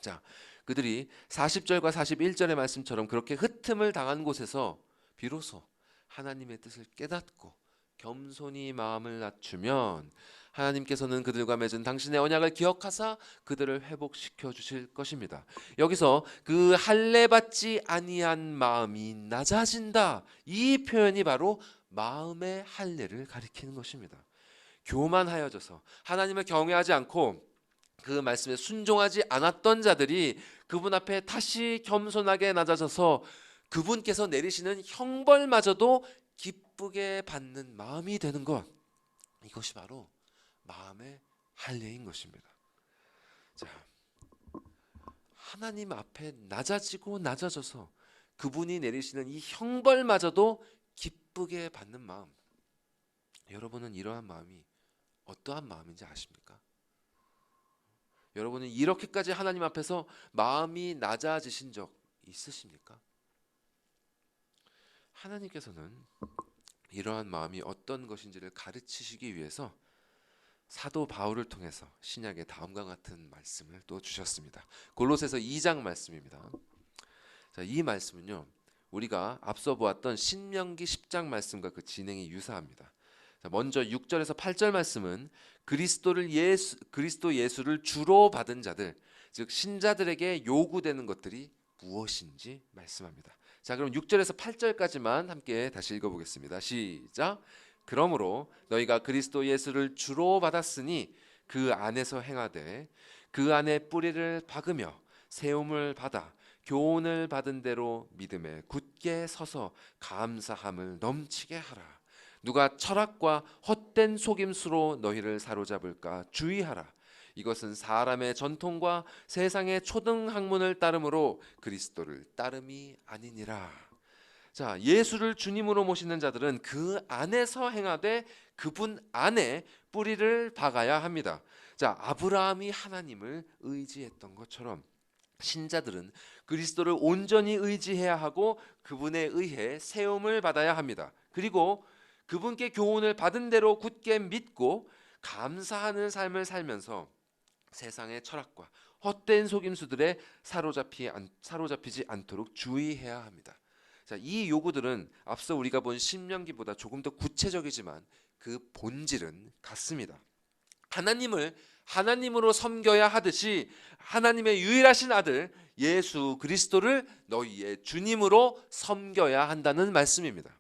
자, 그들이 40절과 41절의 말씀처럼 그렇게 흩음을 당한 곳에서 비로소 하나님의 뜻을 깨닫고 겸손히 마음을 낮추면 하나님께서는 그들과 맺은 당신의 언약을 기억하사 그들을 회복시켜 주실 것입니다. 여기서 그 할례 받지 아니한 마음이 낮아진다, 이 표현이 바로 마음의 할례를 가리키는 것입니다. 교만하여져서 하나님을 경외하지 않고 그 말씀에 순종하지 않았던 자들이 그분 앞에 다시 겸손하게 낮아져서 그분께서 내리시는 형벌마저도 기쁘게 받는 마음이 되는 것, 이것이 바로 마음의 할례인 것입니다. 자, 하나님 앞에 낮아지고 낮아져서 그분이 내리시는 이 형벌마저도 기쁘게 받는 마음, 여러분은 이러한 마음이 어떠한 마음인지 아십니까? 여러분은 이렇게까지 하나님 앞에서 마음이 낮아지신 적 있으십니까? 하나님께서는 이러한 마음이 어떤 것인지를 가르치시기 위해서 사도 바울을 통해서 신약에 다음과 같은 말씀을 또 주셨습니다. 골로새서 2장 말씀입니다. 자, 이 말씀은요, 우리가 앞서 보았던 신명기 10장 말씀과 그 진행이 유사합니다. 자, 먼저 6절에서 8절 말씀은 그리스도 예수를 주로 받은 자들, 즉 신자들에게 요구되는 것들이 무엇인지 말씀합니다. 자, 그럼 6절에서 8절까지만 함께 다시 읽어보겠습니다. 시작. 그러므로 너희가 그리스도 예수를 주로 받았으니 그 안에서 행하되 그 안에 뿌리를 박으며 세움을 받아 교훈을 받은 대로 믿음에 굳게 서서 감사함을 넘치게 하라. 누가 철학과 헛된 속임수로 너희를 사로잡을까 주의하라. 이것은 사람의 전통과 세상의 초등 학문을 따름으로 그리스도를 따름이 아니니라. 자, 예수를 주님으로 모시는 자들은 그 안에서 행하되 그분 안에 뿌리를 박아야 합니다. 자, 아브라함이 하나님을 의지했던 것처럼 신자들은 그리스도를 온전히 의지해야 하고 그분에 의해 세움을 받아야 합니다. 그리고 그분께 교훈을 받은 대로 굳게 믿고 감사하는 삶을 살면서 세상의 철학과 헛된 속임수들에 사로잡히지 않도록 주의해야 합니다. 자, 이 요구들은 앞서 우리가 본 신명기보다 조금 더 구체적이지만 그 본질은 같습니다. 하나님을 하나님으로 섬겨야 하듯이 하나님의 유일하신 아들 예수 그리스도를 너희의 주님으로 섬겨야 한다는 말씀입니다.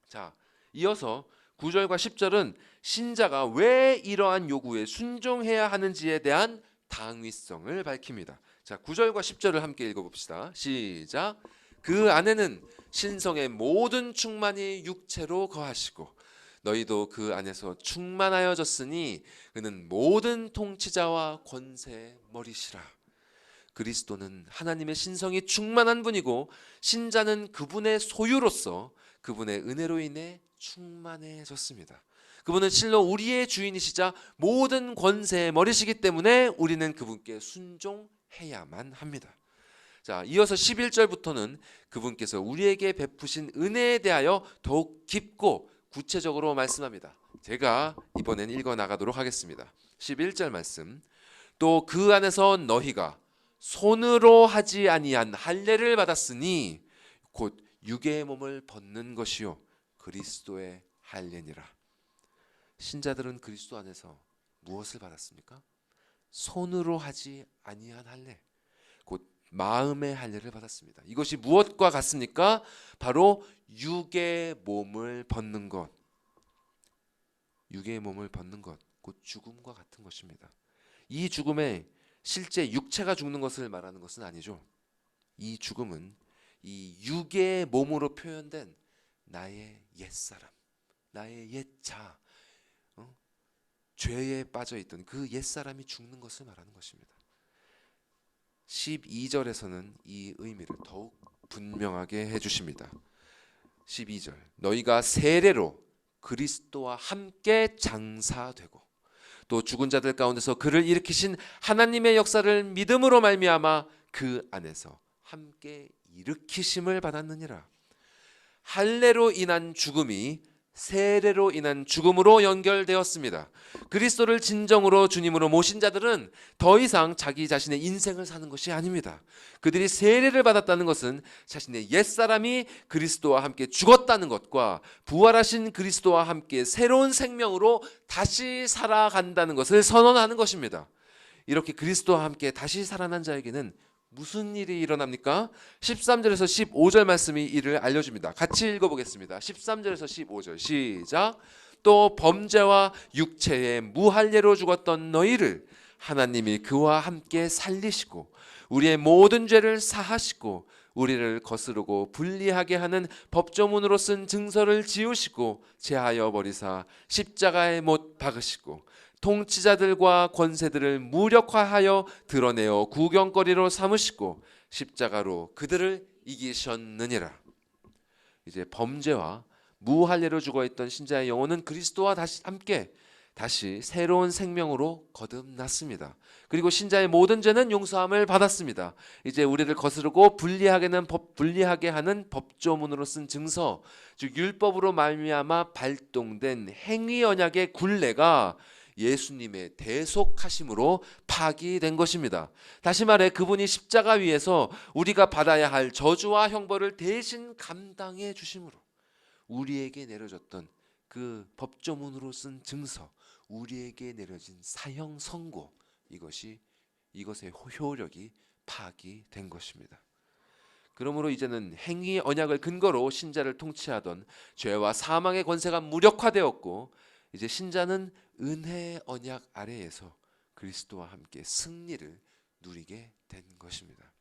자, 이어서 9절과 10절은 신자가 왜 이러한 요구에 순종해야 하는지에 대한 당위성을 밝힙니다. 자, 9절과 10절을 함께 읽어봅시다. 시작. 그 안에는 신성의 모든 충만이 육체로 거하시고 너희도 그 안에서 충만하여졌으니 그는 모든 통치자와 권세의 머리시라. 그리스도는 하나님의 신성이 충만한 분이고 신자는 그분의 소유로서 그분의 은혜로 인해 충만해졌습니다. 그분은 실로 우리의 주인이시자 모든 권세의 머리시기 때문에 우리는 그분께 순종해야만 합니다. 자, 이어서 11절부터는 그분께서 우리에게 베푸신 은혜에 대하여 더욱 깊고 구체적으로 말씀합니다. 제가 이번엔 읽어 나가도록 하겠습니다. 11절 말씀. 또 그 안에서 너희가 손으로 하지 아니한 할례를 받았으니 곧 육의 몸을 벗는 것이요 그리스도의 할례니라. 신자들은 그리스도 안에서 무엇을 받았습니까? 손으로 하지 아니한 할례, 곧 마음의 할례를 받았습니다. 이것이 무엇과 같습니까? 바로 육의 몸을 벗는 것. 육의 몸을 벗는 것, 곧 죽음과 같은 것입니다. 이 죽음에 실제 육체가 죽는 것을 말하는 것은 아니죠. 이 죽음은 이 육의 몸으로 표현된 나의 옛사람, 나의 옛자, 죄에 빠져있던 그 옛사람이 죽는 것을 말하는 것입니다. 12절에서는 이 의미를 더욱 분명하게 해주십니다. 12절. 너희가 세례로 그리스도와 함께 장사되고 또 죽은 자들 가운데서 그를 일으키신 하나님의 역사를 믿음으로 말미암아 그 안에서 함께 일으키심을 받았느니라. 할례로 인한 죽음이 세례로 인한 죽음으로 연결되었습니다. 그리스도를 진정으로 주님으로 모신 자들은 더 이상 자기 자신의 인생을 사는 것이 아닙니다. 그들이 세례를 받았다는 것은 자신의 옛사람이 그리스도와 함께 죽었다는 것과 부활하신 그리스도와 함께 새로운 생명으로 다시 살아간다는 것을 선언하는 것입니다. 이렇게 그리스도와 함께 다시 살아난 자에게는 무슨 일이 일어납니까? 13절에서 15절 말씀이 이를 알려줍니다. 같이 읽어보겠습니다. 13절에서 15절 시작. 또 범죄와 육체의 무할례로 죽었던 너희를 하나님이 그와 함께 살리시고 우리의 모든 죄를 사하시고 우리를 거스르고 불리하게 하는 법조문으로 쓴 증서를 지우시고 제하여 버리사 십자가에 못 박으시고 통치자들과 권세들을 무력화하여 드러내어 구경거리로 삼으시고 십자가로 그들을 이기셨느니라. 이제 범죄와 무할례로 죽어있던 신자의 영혼은 그리스도와 함께 다시 새로운 생명으로 거듭났습니다. 그리고 신자의 모든 죄는 용서함을 받았습니다. 이제 우리를 거스르고 불리하게 하는 법조문으로 쓴 증서, 즉 율법으로 말미암아 발동된 행위 언약의 굴레가 예수님의 대속하심으로 파기된 것입니다. 다시 말해 그분이 십자가 위에서 우리가 받아야 할 저주와 형벌을 대신 감당해 주심으로 우리에게 내려졌던 그 법조문으로 쓴 증서, 우리에게 내려진 사형 선고, 이것의 효력이 파기된 것입니다. 그러므로 이제는 행위 언약을 근거로 신자를 통치하던 죄와 사망의 권세가 무력화되었고 이제 신자는 은혜의 언약 아래에서 그리스도와 함께 승리를 누리게 된 것입니다.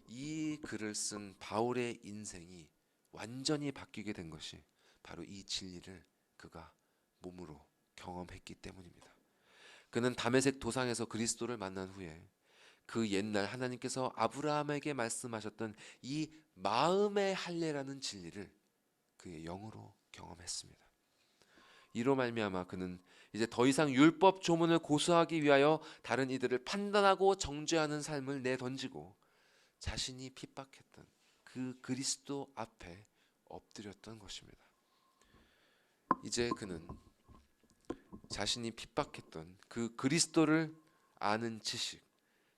이 글을 쓴 바울의 인생이 완전히 바뀌게 된 것이 바로 이 진리를 그가 몸으로 경험했기 때문입니다. 그는 다메섹 도상에서 그리스도를 만난 후에 그 옛날 하나님께서 아브라함에게 말씀하셨던 이 마음의 할례라는 진리를 그의 영으로 경험했습니다. 이로 말미암아 그는 이제 더 이상 율법 조문을 고수하기 위하여 다른 이들을 판단하고 정죄하는 삶을 내던지고 자신이 핍박했던 그 그리스도 앞에 엎드렸던 것입니다. 이제 그는 자신이 핍박했던 그 그리스도를 아는 지식,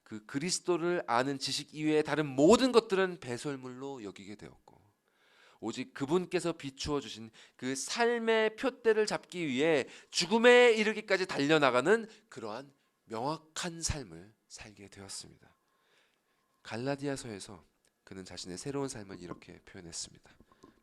그 그리스도를 아는 지식 이외의 다른 모든 것들은 배설물로 여기게 되었고 오직 그분께서 비추어 주신 그 삶의 표대를 잡기 위해 죽음에 이르기까지 달려나가는 그러한 명확한 삶을 살게 되었습니다. 갈라디아서에서 그는 자신의 새로운 삶을 이렇게 표현했습니다.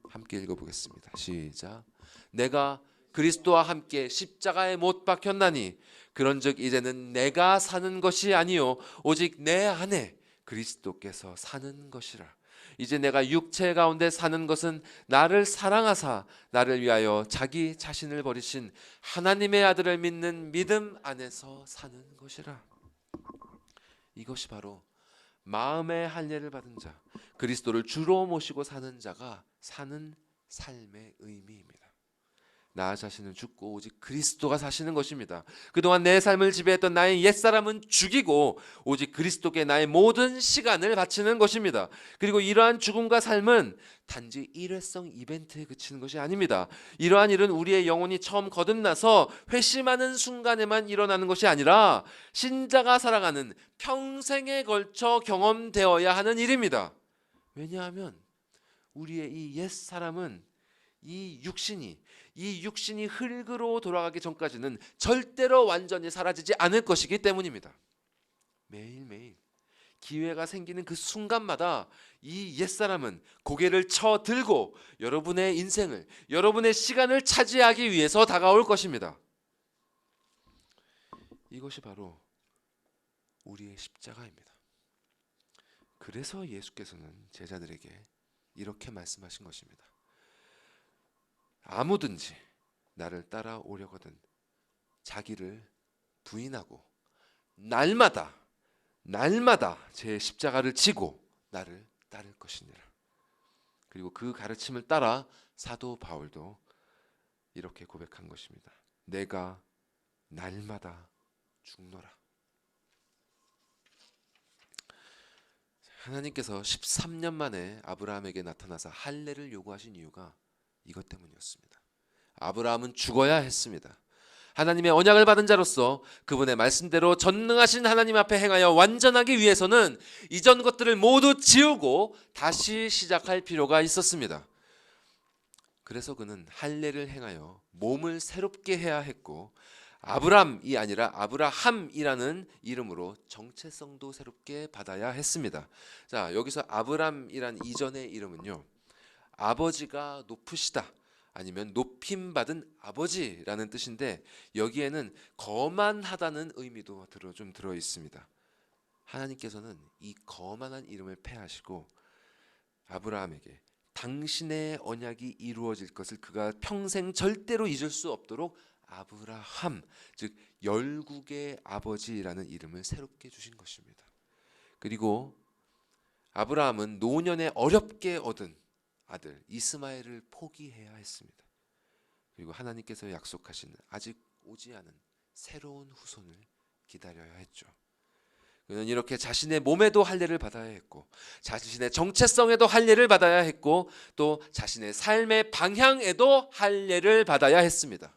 함께 읽어보겠습니다. 시작. 내가 그리스도와 함께 십자가에 못 박혔나니 그런즉 이제는 내가 사는 것이 아니요 오직 내 안에 그리스도께서 사는 것이라. 이제 내가 육체 가운데 사는 것은 나를 사랑하사 나를 위하여 자기 자신을 버리신 하나님의 아들을 믿는 믿음 안에서 사는 것이라. 이것이 바로 마음의 할례를 받은 자, 그리스도를 주로 모시고 사는 자가 사는 삶의 의미입니다. 나 자신은 죽고 오직 그리스도가 사시는 것입니다. 그동안 내 삶을 지배했던 나의 옛사람은 죽이고 오직 그리스도께 나의 모든 시간을 바치는 것입니다. 그리고 이러한 죽음과 삶은 단지 일회성 이벤트에 그치는 것이 아닙니다. 이러한 일은 우리의 영혼이 처음 거듭나서 회심하는 순간에만 일어나는 것이 아니라 신자가 살아가는 평생에 걸쳐 경험되어야 하는 일입니다. 왜냐하면 우리의 이 옛사람은 이 육신이 흙으로 돌아가기 전까지는 절대로 완전히 사라지지 않을 것이기 때문입니다. 매일매일 기회가 생기는 그 순간마다 이 옛사람은 고개를 쳐들고 여러분의 인생을, 여러분의 시간을 차지하기 위해서 다가올 것입니다. 이것이 바로 우리의 십자가입니다. 그래서 예수께서는 제자들에게 이렇게 말씀하신 것입니다. 아무든지 나를 따라오려거든 자기를 부인하고 날마다 제 십자가를 지고 나를 따를 것이니라. 그리고 그 가르침을 따라 사도 바울도 이렇게 고백한 것입니다. 내가 날마다 죽노라. 하나님께서 13년 만에 아브라함에게 나타나서 할례를 요구하신 이유가 이것 때문이었습니다. 아브라함은 죽어야 했습니다. 하나님의 언약을 받은 자로서 그분의 말씀대로 전능하신 하나님 앞에 행하여 완전하기 위해서는 이전 것들을 모두 지우고 다시 시작할 필요가 있었습니다. 그래서 그는 할례를 행하여 몸을 새롭게 해야 했고 아브람이 아니라 아브라함이라는 이름으로 정체성도 새롭게 받아야 했습니다. 자, 여기서 아브람이란 이전의 이름은요, 아버지가 높으시다 아니면 높임받은 아버지라는 뜻인데 여기에는 거만하다는 의미도 좀 들어 있습니다. 하나님께서는 이 거만한 이름을 폐하시고 아브라함에게 당신의 언약이 이루어질 것을 그가 평생 절대로 잊을 수 없도록 아브라함, 즉 열국의 아버지라는 이름을 새롭게 주신 것입니다. 그리고 아브라함은 노년에 어렵게 얻은 아들 이스마엘을 포기해야 했습니다. 그리고 하나님께서 약속하신 아직 오지 않은 새로운 후손을 기다려야 했죠. 그는 이렇게 자신의 몸에도 할례를 받아야 했고 자신의 정체성에도 할례를 받아야 했고 또 자신의 삶의 방향에도 할례를 받아야 했습니다.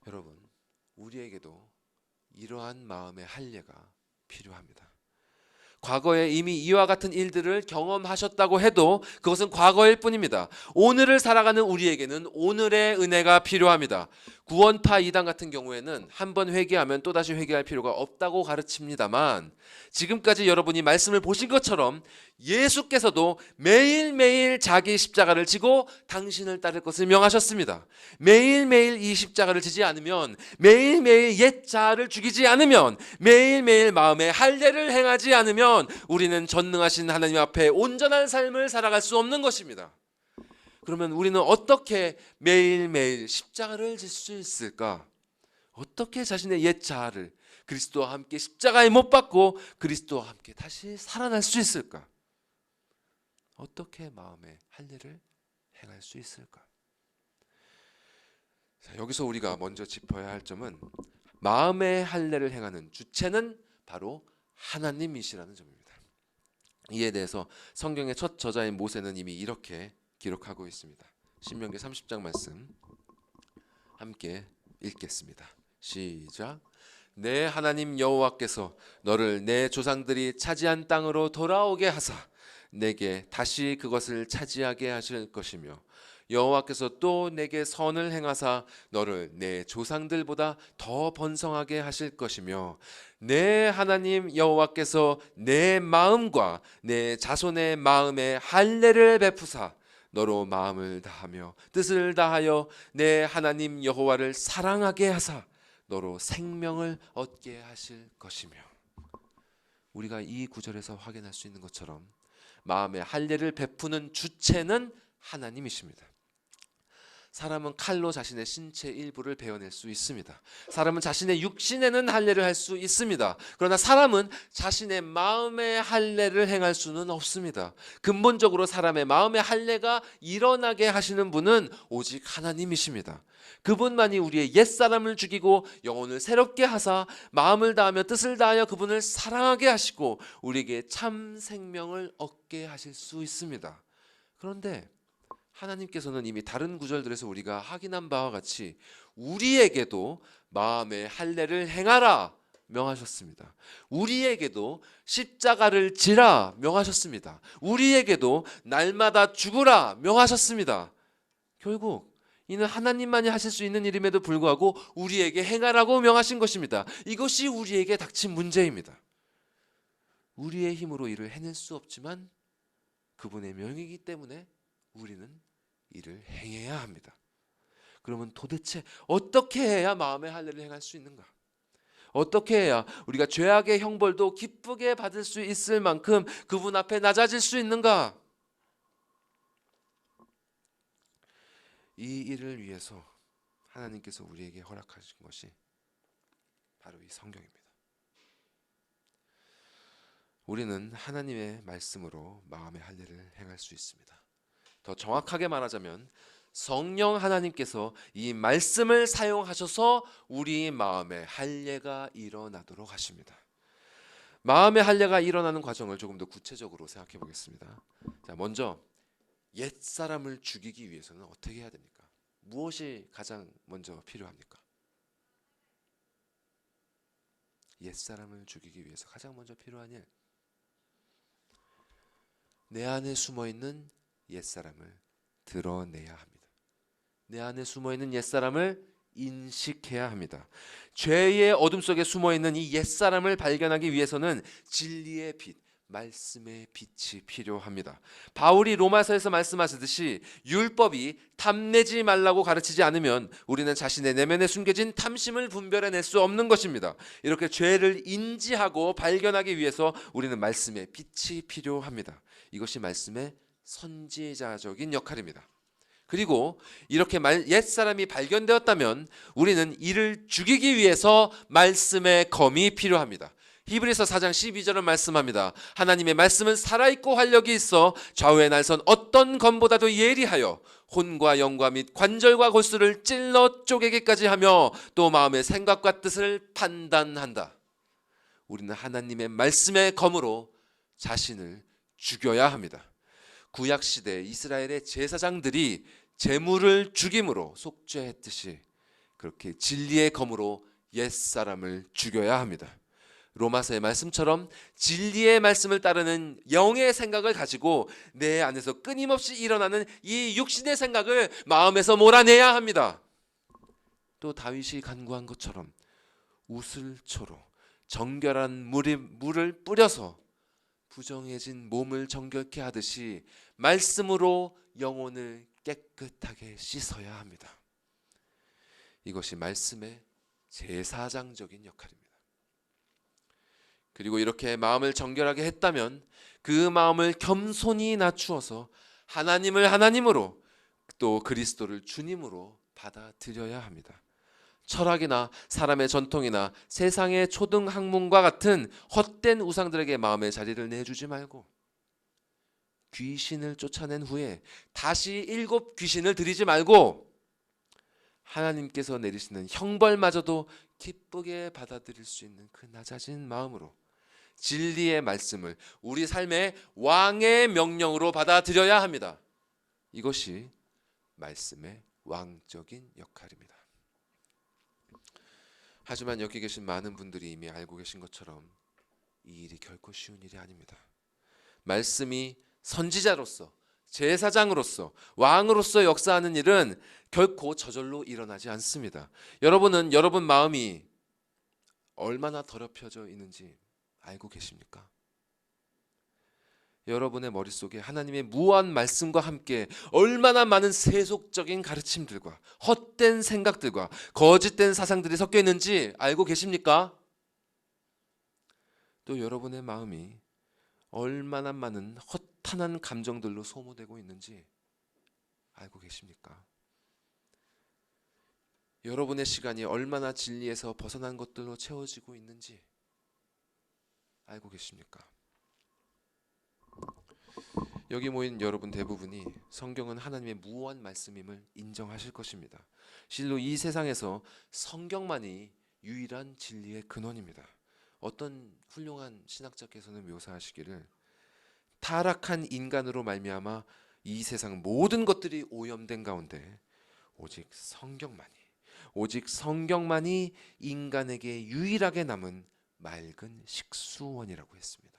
여러분, 우리에게도 이러한 마음의 할례가 필요합니다. 과거에 이미 이와 같은 일들을 경험하셨다고 해도 그것은 과거일 뿐입니다. 오늘을 살아가는 우리에게는 오늘의 은혜가 필요합니다. 구원파 이단 같은 경우에는 한 번 회개하면 또다시 회개할 필요가 없다고 가르칩니다만, 지금까지 여러분이 말씀을 보신 것처럼 예수께서도 매일매일 자기 십자가를 지고 당신을 따를 것을 명하셨습니다. 매일매일 이 십자가를 지지 않으면, 매일매일 옛 자아를 죽이지 않으면, 매일매일 마음의 할례를 행하지 않으면 우리는 전능하신 하나님 앞에 온전한 삶을 살아갈 수 없는 것입니다. 그러면 우리는 어떻게 매일매일 십자가를 질 수 있을까? 어떻게 자신의 옛 자아를 그리스도와 함께 십자가에 못 박고 그리스도와 함께 다시 살아날 수 있을까? 어떻게 마음의 할례를 행할 수 있을까? 자, 여기서 우리가 먼저 짚어야 할 점은 마음의 할례를 행하는 주체는 바로 하나님이시라는 점입니다. 이에 대해서 성경의 첫 저자인 모세는 이미 이렇게 기록하고 있습니다. 신명기 30장 말씀 함께 읽겠습니다. 시작. 내 하나님 여호와께서 너를 내 조상들이 차지한 땅으로 돌아오게 하사 내게 다시 그것을 차지하게 하실 것이며, 여호와께서 또 내게 선을 행하사 너를 내 조상들보다 더 번성하게 하실 것이며, 내 하나님 여호와께서 내 마음과 내 자손의 마음에 할례를 베푸사 너로 마음을 다하며 뜻을 다하여 내 하나님 여호와를 사랑하게 하사 너로 생명을 얻게 하실 것이며. 우리가 이 구절에서 확인할 수 있는 것처럼 마음의 할례를 베푸는 주체는 하나님이십니다. 사람은 칼로 자신의 신체 일부를 베어낼 수 있습니다. 사람은 자신의 육신에는 할례를 할 수 있습니다. 그러나 사람은 자신의 마음의 할례를 행할 수는 없습니다. 근본적으로 사람의 마음의 할례가 일어나게 하시는 분은 오직 하나님이십니다. 그분만이 우리의 옛사람을 죽이고 영혼을 새롭게 하사 마음을 다하며 뜻을 다하여 그분을 사랑하게 하시고 우리에게 참 생명을 얻게 하실 수 있습니다. 그런데 하나님께서는 이미 다른 구절들에서 우리가 확인한 바와 같이 우리에게도 마음의 할례를 행하라 명하셨습니다. 우리에게도 십자가를 지라 명하셨습니다. 우리에게도 날마다 죽으라 명하셨습니다. 결국 이는 하나님만이 하실 수 있는 일임에도 불구하고 우리에게 행하라고 명하신 것입니다. 이것이 우리에게 닥친 문제입니다. 우리의 힘으로 이를 해낼 수 없지만 그분의 명이기 때문에 우리는 이를 행해야 합니다. 그러면 도대체 어떻게 해야 마음의 할례를 행할 수 있는가? 어떻게 해야 우리가 죄악의 형벌도 기쁘게 받을 수 있을 만큼 그분 앞에 낮아질 수 있는가? 이 일을 위해서 하나님께서 우리에게 허락하신 것이 바로 이 성경입니다. 우리는 하나님의 말씀으로 마음의 할례를 행할 수 있습니다. 더 정확하게 말하자면 성령 하나님께서 이 말씀을 사용하셔서 우리 마음의 할례가 일어나도록 하십니다. 마음의 할례가 일어나는 과정을 조금 더 구체적으로 생각해 보겠습니다. 자, 먼저 옛사람을 죽이기 위해서는 어떻게 해야 됩니까? 무엇이 가장 먼저 필요합니까? 옛사람을 죽이기 위해서 가장 먼저 필요한 일, 내 안에 숨어있는 옛사람을 드러내야 합니다. 내 안에 숨어있는 옛사람을 인식해야 합니다. 죄의 어둠 속에 숨어있는 이 옛사람을 발견하기 위해서는 진리의 빛, 말씀의 빛이 필요합니다. 바울이 로마서에서 말씀하시듯이 율법이 탐내지 말라고 가르치지 않으면 우리는 자신의 내면에 숨겨진 탐심을 분별해낼 수 없는 것입니다. 이렇게 죄를 인지하고 발견하기 위해서 우리는 말씀의 빛이 필요합니다. 이것이 말씀의 선지자적인 역할입니다. 그리고 이렇게 옛사람이 발견되었다면 우리는 이를 죽이기 위해서 말씀의 검이 필요합니다. 히브리서 4장 12절은 말씀합니다. 하나님의 말씀은 살아있고 활력이 있어 좌우의 날선 어떤 검보다도 예리하여 혼과 영과 및 관절과 골수를 찔러 쪼개기까지 하며 또 마음의 생각과 뜻을 판단한다. 우리는 하나님의 말씀의 검으로 자신을 죽여야 합니다. 구약시대 이스라엘의 제사장들이 제물을 죽임으로 속죄했듯이 그렇게 진리의 검으로 옛사람을 죽여야 합니다. 로마서의 말씀처럼 진리의 말씀을 따르는 영의 생각을 가지고 내 안에서 끊임없이 일어나는 이 육신의 생각을 마음에서 몰아내야 합니다. 또 다윗이 간구한 것처럼 우슬초로 정결한 물을 뿌려서 부정해진 몸을 정결케 하듯이 말씀으로 영혼을 깨끗하게 씻어야 합니다. 이것이 말씀의 제사장적인 역할입니다. 그리고 이렇게 마음을 정결하게 했다면 그 마음을 겸손히 낮추어서 하나님을 하나님으로 또 그리스도를 주님으로 받아들여야 합니다. 철학이나 사람의 전통이나 세상의 초등 학문과 같은 헛된 우상들에게 마음의 자리를 내주지 말고 귀신을 쫓아낸 후에 다시 7 귀신을 들이지 말고 하나님께서 내리시는 형벌마저도 기쁘게 받아들일 수 있는 그 낮아진 마음으로 진리의 말씀을 우리 삶의 왕의 명령으로 받아들여야 합니다. 이것이 말씀의 왕적인 역할입니다. 하지만 여기 계신 많은 분들이 이미 알고 계신 것처럼 이 일이 결코 쉬운 일이 아닙니다. 말씀이 선지자로서, 제사장으로서, 왕으로서 역사하는 일은 결코 저절로 일어나지 않습니다. 여러분은 여러분 마음이 얼마나 더럽혀져 있는지 알고 계십니까? 여러분의 머릿속에 하나님의 무한 말씀과 함께 얼마나 많은 세속적인 가르침들과 헛된 생각들과 거짓된 사상들이 섞여 있는지 알고 계십니까? 또 여러분의 마음이 얼마나 많은 허탄한 감정들로 소모되고 있는지 알고 계십니까? 여러분의 시간이 얼마나 진리에서 벗어난 것들로 채워지고 있는지 알고 계십니까? 여기 모인 여러분 대부분이 성경은 하나님의 무한 말씀임을 인정하실 것입니다. 실로 이 세상에서 성경만이 유일한 진리의 근원입니다. 어떤 훌륭한 신학자께서는 묘사하시기를 타락한 인간으로 말미암아 이 세상 모든 것들이 오염된 가운데 오직 성경만이 인간에게 유일하게 남은 맑은 식수원이라고 했습니다.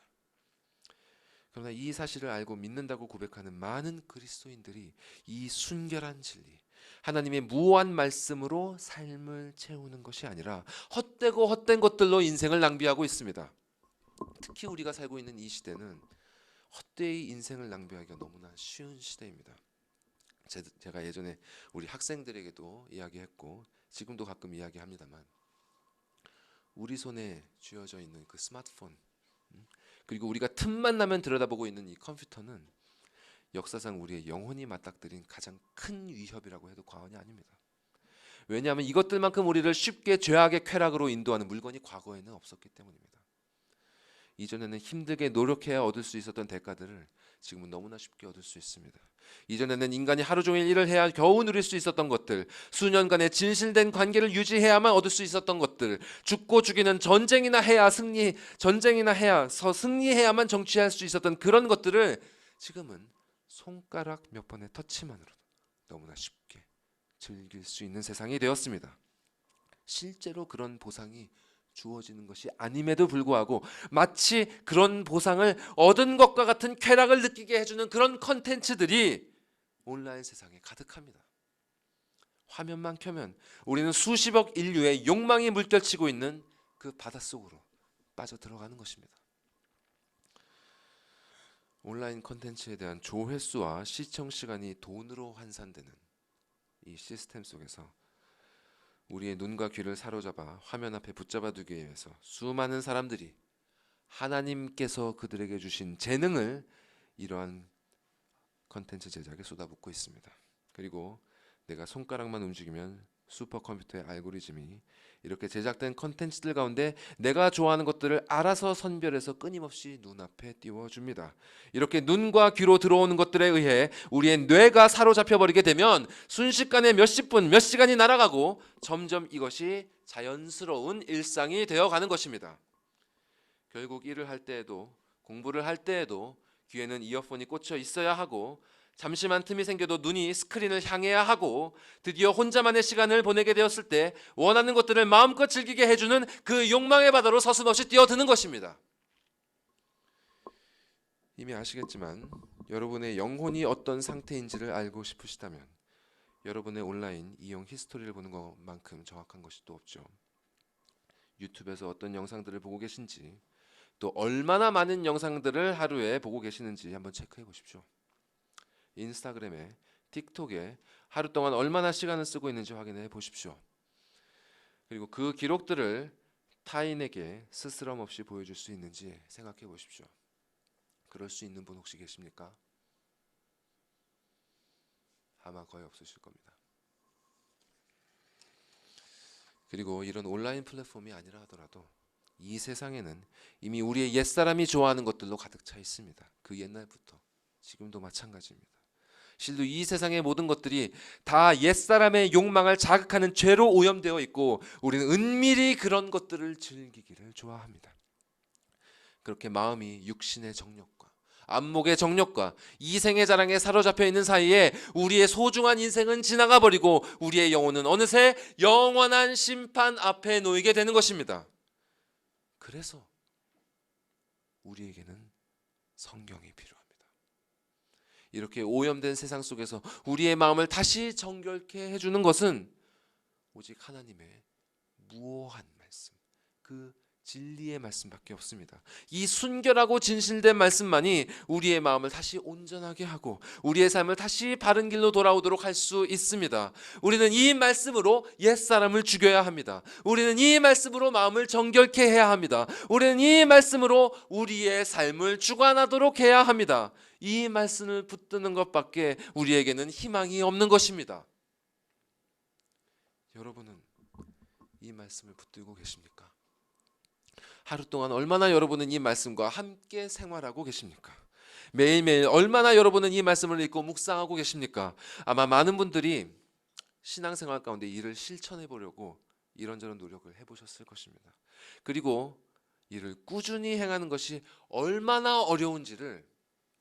그러나 이 사실을 알고 믿는다고 고백하는 많은 그리스도인들이 이 순결한 진리, 하나님의 무한 말씀으로 삶을 채우는 것이 아니라 헛되고 헛된 것들로 인생을 낭비하고 있습니다. 특히 우리가 살고 있는 이 시대는 헛되이 인생을 낭비하기가 너무나 쉬운 시대입니다. 제가 예전에 우리 학생들에게도 이야기했고 지금도 가끔 이야기합니다만 우리 손에 쥐어져 있는 그 스마트폰, 그리고 우리가 틈만 나면 들여다보고 있는 이 컴퓨터는 역사상 우리의 영혼이 맞닥뜨린 가장 큰 위협이라고 해도 과언이 아닙니다. 왜냐하면 이것들만큼 우리를 쉽게 죄악의 쾌락으로 인도하는 물건이 과거에는 없었기 때문입니다. 이전에는 힘들게 노력해야 얻을 수 있었던 대가들을 지금은 너무나 쉽게 얻을 수 있습니다. 이전에는 인간이 하루 종일 일을 해야 겨우 누릴 수 있었던 것들, 수년간의 진실된 관계를 유지해야만 얻을 수 있었던 것들, 죽고 죽이는 전쟁이나 해야서 승리해야만 정치할 수 있었던 그런 것들을 지금은 손가락 몇 번의 터치만으로도 너무나 쉽게 즐길 수 있는 세상이 되었습니다. 실제로 그런 보상이 주어지는 것이 아님에도 불구하고 마치 그런 보상을 얻은 것과 같은 쾌락을 느끼게 해주는 그런 컨텐츠들이 온라인 세상에 가득합니다. 화면만 켜면 우리는 수십억 인류의 욕망이 물결치고 있는 그 바닷속으로 빠져들어가는 것입니다. 온라인 컨텐츠에 대한 조회수와 시청 시간이 돈으로 환산되는 이 시스템 속에서 우리의 눈과 귀를 사로잡아 화면 앞에 붙잡아 두기 위해서 수많은 사람들이 하나님께서 그들에게 주신 재능을 이러한 컨텐츠 제작에 쏟아붓고 있습니다. 그리고 내가 손가락만 움직이면 슈퍼컴퓨터의 알고리즘이 이렇게 제작된 컨텐츠들 가운데 내가 좋아하는 것들을 알아서 선별해서 끊임없이 눈앞에 띄워줍니다. 이렇게 눈과 귀로 들어오는 것들에 의해 우리의 뇌가 사로잡혀 버리게 되면 순식간에 몇십 분, 몇 시간이 날아가고 점점 이것이 자연스러운 일상이 되어가는 것입니다. 결국 일을 할 때에도 공부를 할 때에도 귀에는 이어폰이 꽂혀 있어야 하고 잠시만 틈이 생겨도 눈이 스크린을 향해야 하고 드디어 혼자만의 시간을 보내게 되었을 때 원하는 것들을 마음껏 즐기게 해주는 그 욕망의 바다로 서슴없이 뛰어드는 것입니다. 이미 아시겠지만 여러분의 영혼이 어떤 상태인지를 알고 싶으시다면 여러분의 온라인 이용 히스토리를 보는 것만큼 정확한 것이 또 없죠. 유튜브에서 어떤 영상들을 보고 계신지, 또 얼마나 많은 영상들을 하루에 보고 계시는지 한번 체크해 보십시오. 인스타그램에, 틱톡에 하루 동안 얼마나 시간을 쓰고 있는지 확인해 보십시오. 그리고 그 기록들을 타인에게 스스럼 없이 보여줄 수 있는지 생각해 보십시오. 그럴 수 있는 분 혹시 계십니까? 아마 거의 없으실 겁니다. 그리고 이런 온라인 플랫폼이 아니라 하더라도 이 세상에는 이미 우리의 옛사람이 좋아하는 것들로 가득 차 있습니다. 그 옛날부터 지금도 마찬가지입니다. 실도 이 세상의 모든 것들이 다 옛사람의 욕망을 자극하는 죄로 오염되어 있고 우리는 은밀히 그런 것들을 즐기기를 좋아합니다. 그렇게 마음이 육신의 정욕과 안목의 정욕과 이생의 자랑에 사로잡혀 있는 사이에 우리의 소중한 인생은 지나가 버리고 우리의 영혼은 어느새 영원한 심판 앞에 놓이게 되는 것입니다. 그래서 우리에게는 성경이 필요합니다. 이렇게 오염된 세상 속에서 우리의 마음을 다시 정결케 해주는 것은 오직 하나님의 무오한 말씀, 그 진리의 말씀밖에 없습니다. 이 순결하고 진실된 말씀만이 우리의 마음을 다시 온전하게 하고 우리의 삶을 다시 바른 길로 돌아오도록 할 수 있습니다. 우리는 이 말씀으로 옛사람을 죽여야 합니다. 우리는 이 말씀으로 마음을 정결케 해야 합니다. 우리는 이 말씀으로 우리의 삶을 주관하도록 해야 합니다. 이 말씀을 붙드는 것밖에 우리에게는 희망이 없는 것입니다. 여러분은 이 말씀을 붙들고 계십니까? 하루 동안 얼마나 여러분은 이 말씀과 함께 생활하고 계십니까? 매일매일 얼마나 여러분은 이 말씀을 읽고 묵상하고 계십니까? 아마 많은 분들이 신앙생활 가운데 이를 실천해 보려고 이런저런 노력을 해보셨을 것입니다. 그리고 이를 꾸준히 행하는 것이 얼마나 어려운지를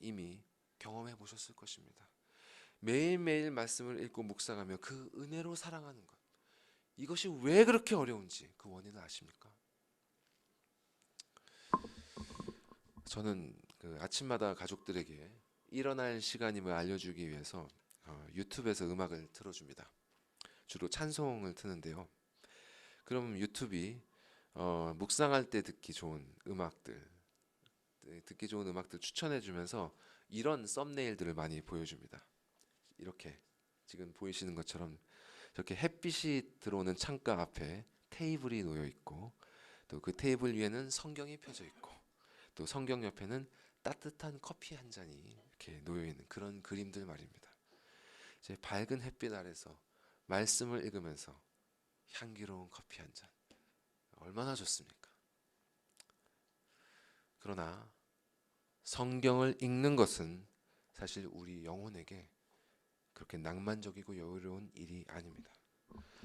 이미 경험해 보셨을 것입니다. 매일매일 말씀을 읽고 묵상하며 그 은혜로 사랑하는 것, 이것이 왜 그렇게 어려운지 그 원인을 아십니까? 저는 그 아침마다 가족들에게 일어날 시간임을 알려주기 위해서 유튜브에서 음악을 틀어줍니다. 주로 찬송을 트는데요. 그럼 유튜브이 묵상할 때 듣기 좋은 음악들 추천해주면서 이런 썸네일들을 많이 보여줍니다. 이렇게 지금 보이시는 것처럼 저렇게 햇빛이 들어오는 창가 앞에 테이블이 놓여 있고 또 그 테이블 위에는 성경이 펴져 있고 또 성경 옆에는 따뜻한 커피 한 잔이 이렇게 놓여 있는 그런 그림들 말입니다. 이제 밝은 햇빛 아래서 말씀을 읽으면서 향기로운 커피 한 잔, 얼마나 좋습니까? 그러나 성경을 읽는 것은 사실 우리 영혼에게 그렇게 낭만적이고 여유로운 일이 아닙니다.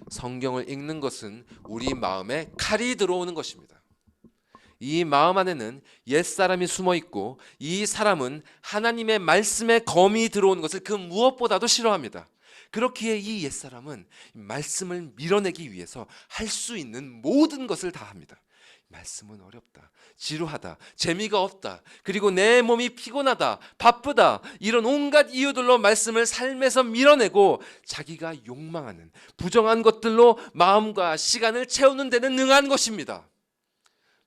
성경을 읽는 것은 우리 마음에 칼이 들어오는 것입니다. 이 마음 안에는 옛사람이 숨어 있고 이 사람은 하나님의 말씀에 검이 들어오는 것을 그 무엇보다도 싫어합니다. 그렇기에 이 옛사람은 말씀을 밀어내기 위해서 할 수 있는 모든 것을 다 합니다. 말씀은 어렵다, 지루하다, 재미가 없다, 그리고 내 몸이 피곤하다, 바쁘다, 이런 온갖 이유들로 말씀을 삶에서 밀어내고 자기가 욕망하는 부정한 것들로 마음과 시간을 채우는 데는 능한 것입니다.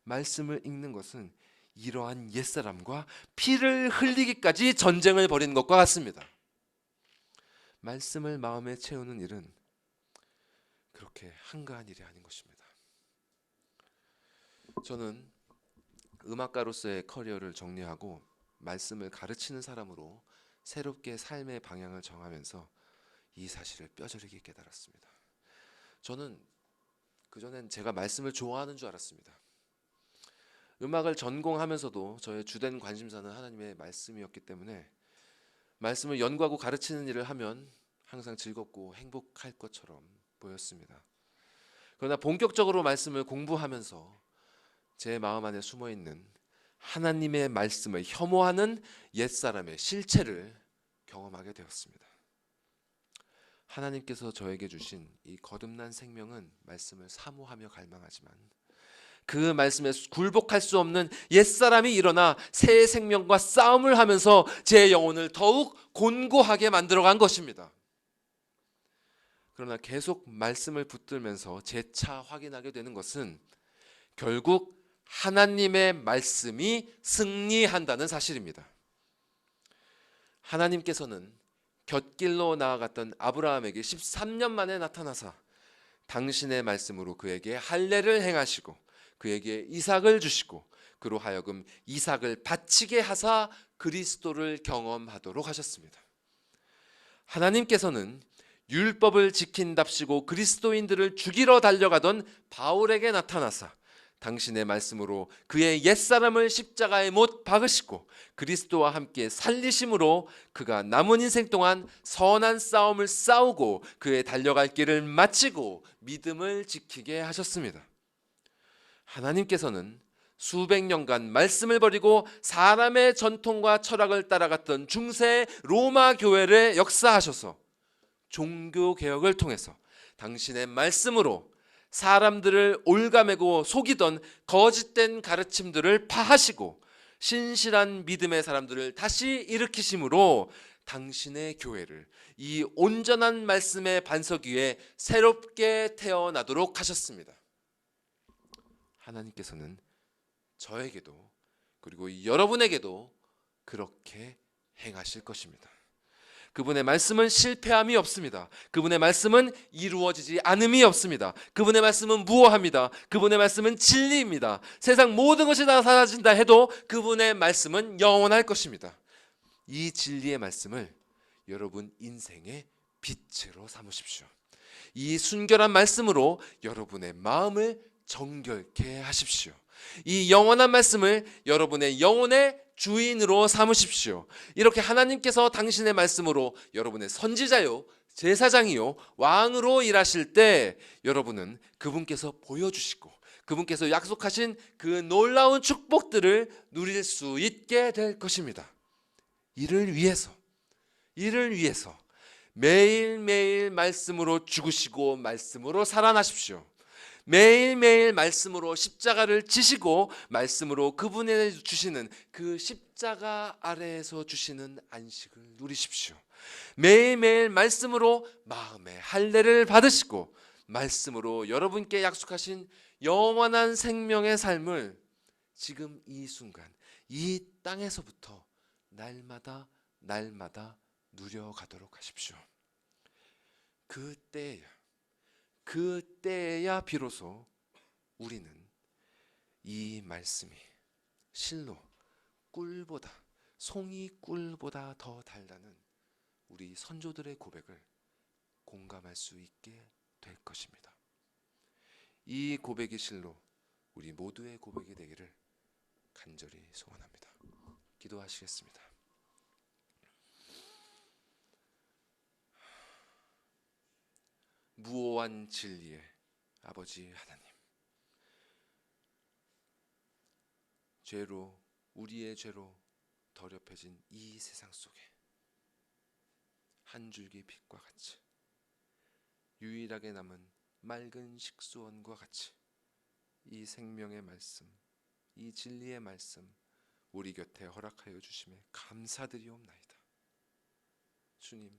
말씀을 읽는 것은 이러한 옛사람과 피를 흘리기까지 전쟁을 벌이는 것과 같습니다. 말씀을 마음에 채우는 일은 그렇게 한가한 일이 아닌 것입니다. 저는 음악가로서의 커리어를 정리하고 말씀을 가르치는 사람으로 새롭게 삶의 방향을 정하면서 이 사실을 뼈저리게 깨달았습니다. 저는 그전엔 제가 말씀을 좋아하는 줄 알았습니다. 음악을 전공하면서도 저의 주된 관심사는 하나님의 말씀이었기 때문에 말씀을 연구하고 가르치는 일을 하면 항상 즐겁고 행복할 것처럼 보였습니다. 그러나 본격적으로 말씀을 공부하면서 제 마음 안에 숨어있는 하나님의 말씀을 혐오하는 옛사람의 실체를 경험하게 되었습니다. 하나님께서 저에게 주신 이 거듭난 생명은 말씀을 사모하며 갈망하지만 그 말씀에 굴복할 수 없는 옛사람이 일어나 새 생명과 싸움을 하면서 제 영혼을 더욱 곤고하게 만들어간 것입니다. 그러나 계속 말씀을 붙들면서 재차 확인하게 되는 것은 결국 하나님의 말씀이 승리한다는 사실입니다. 하나님께서는 곁길로 나아갔던 아브라함에게 13년 만에 나타나사 당신의 말씀으로 그에게 할례를 행하시고 그에게 이삭을 주시고 그로 하여금 이삭을 바치게 하사 그리스도를 경험하도록 하셨습니다. 하나님께서는 율법을 지킨답시고 그리스도인들을 죽이러 달려가던 바울에게 나타나사 당신의 말씀으로 그의 옛사람을 십자가에 못 박으시고 그리스도와 함께 살리심으로 그가 남은 인생 동안 선한 싸움을 싸우고 그의 달려갈 길을 마치고 믿음을 지키게 하셨습니다. 하나님께서는 수백 년간 말씀을 버리고 사람의 전통과 철학을 따라갔던 중세 로마 교회를 역사하셔서 종교개혁을 통해서 당신의 말씀으로 사람들을 올가매고 속이던 거짓된 가르침들을 파하시고 신실한 믿음의 사람들을 다시 일으키심으로 당신의 교회를 이 온전한 말씀의 반석 위에 새롭게 태어나도록 하셨습니다. 하나님께서는 저에게도 그리고 여러분에게도 그렇게 행하실 것입니다. 그분의 말씀은 실패함이 없습니다. 그분의 말씀은 이루어지지 않음이 없습니다. 그분의 말씀은 무오합니다. 그분의 말씀은 진리입니다. 세상 모든 것이 다 사라진다 해도 그분의 말씀은 영원할 것입니다. 이 진리의 말씀을 여러분 인생의 빛으로 삼으십시오. 이 순결한 말씀으로 여러분의 마음을 정결케 하십시오. 이 영원한 말씀을 여러분의 영혼의 주인으로 삼으십시오. 이렇게 하나님께서 당신의 말씀으로 여러분의 선지자요, 제사장이요, 왕으로 일하실 때 여러분은 그분께서 보여주시고 그분께서 약속하신 그 놀라운 축복들을 누릴 수 있게 될 것입니다. 이를 위해서 매일매일 말씀으로 죽으시고 말씀으로 살아나십시오. 매일매일 말씀으로 십자가를 지시고 말씀으로 그분이 주시는 그 십자가 아래에서 주시는 안식을 누리십시오. 매일매일 말씀으로 마음의 할례를 받으시고 말씀으로 여러분께 약속하신 영원한 생명의 삶을 지금 이 순간 이 땅에서부터 날마다 누려가도록 하십시오. 그때야 비로소 우리는 이 말씀이 실로 꿀보다 송이 꿀보다 더 달다는 우리 선조들의 고백을 공감할 수 있게 될 것입니다. 이 고백이 실로 우리 모두의 고백이 되기를 간절히 소원합니다. 기도하시겠습니다. 무오한 진리의 아버지 하나님, 우리의 죄로 더럽혀진 이 세상 속에 한 줄기 빛과 같이 유일하게 남은 맑은 식수원과 같이 이 생명의 말씀, 이 진리의 말씀 우리 곁에 허락하여 주심에 감사드리옵나이다. 주님,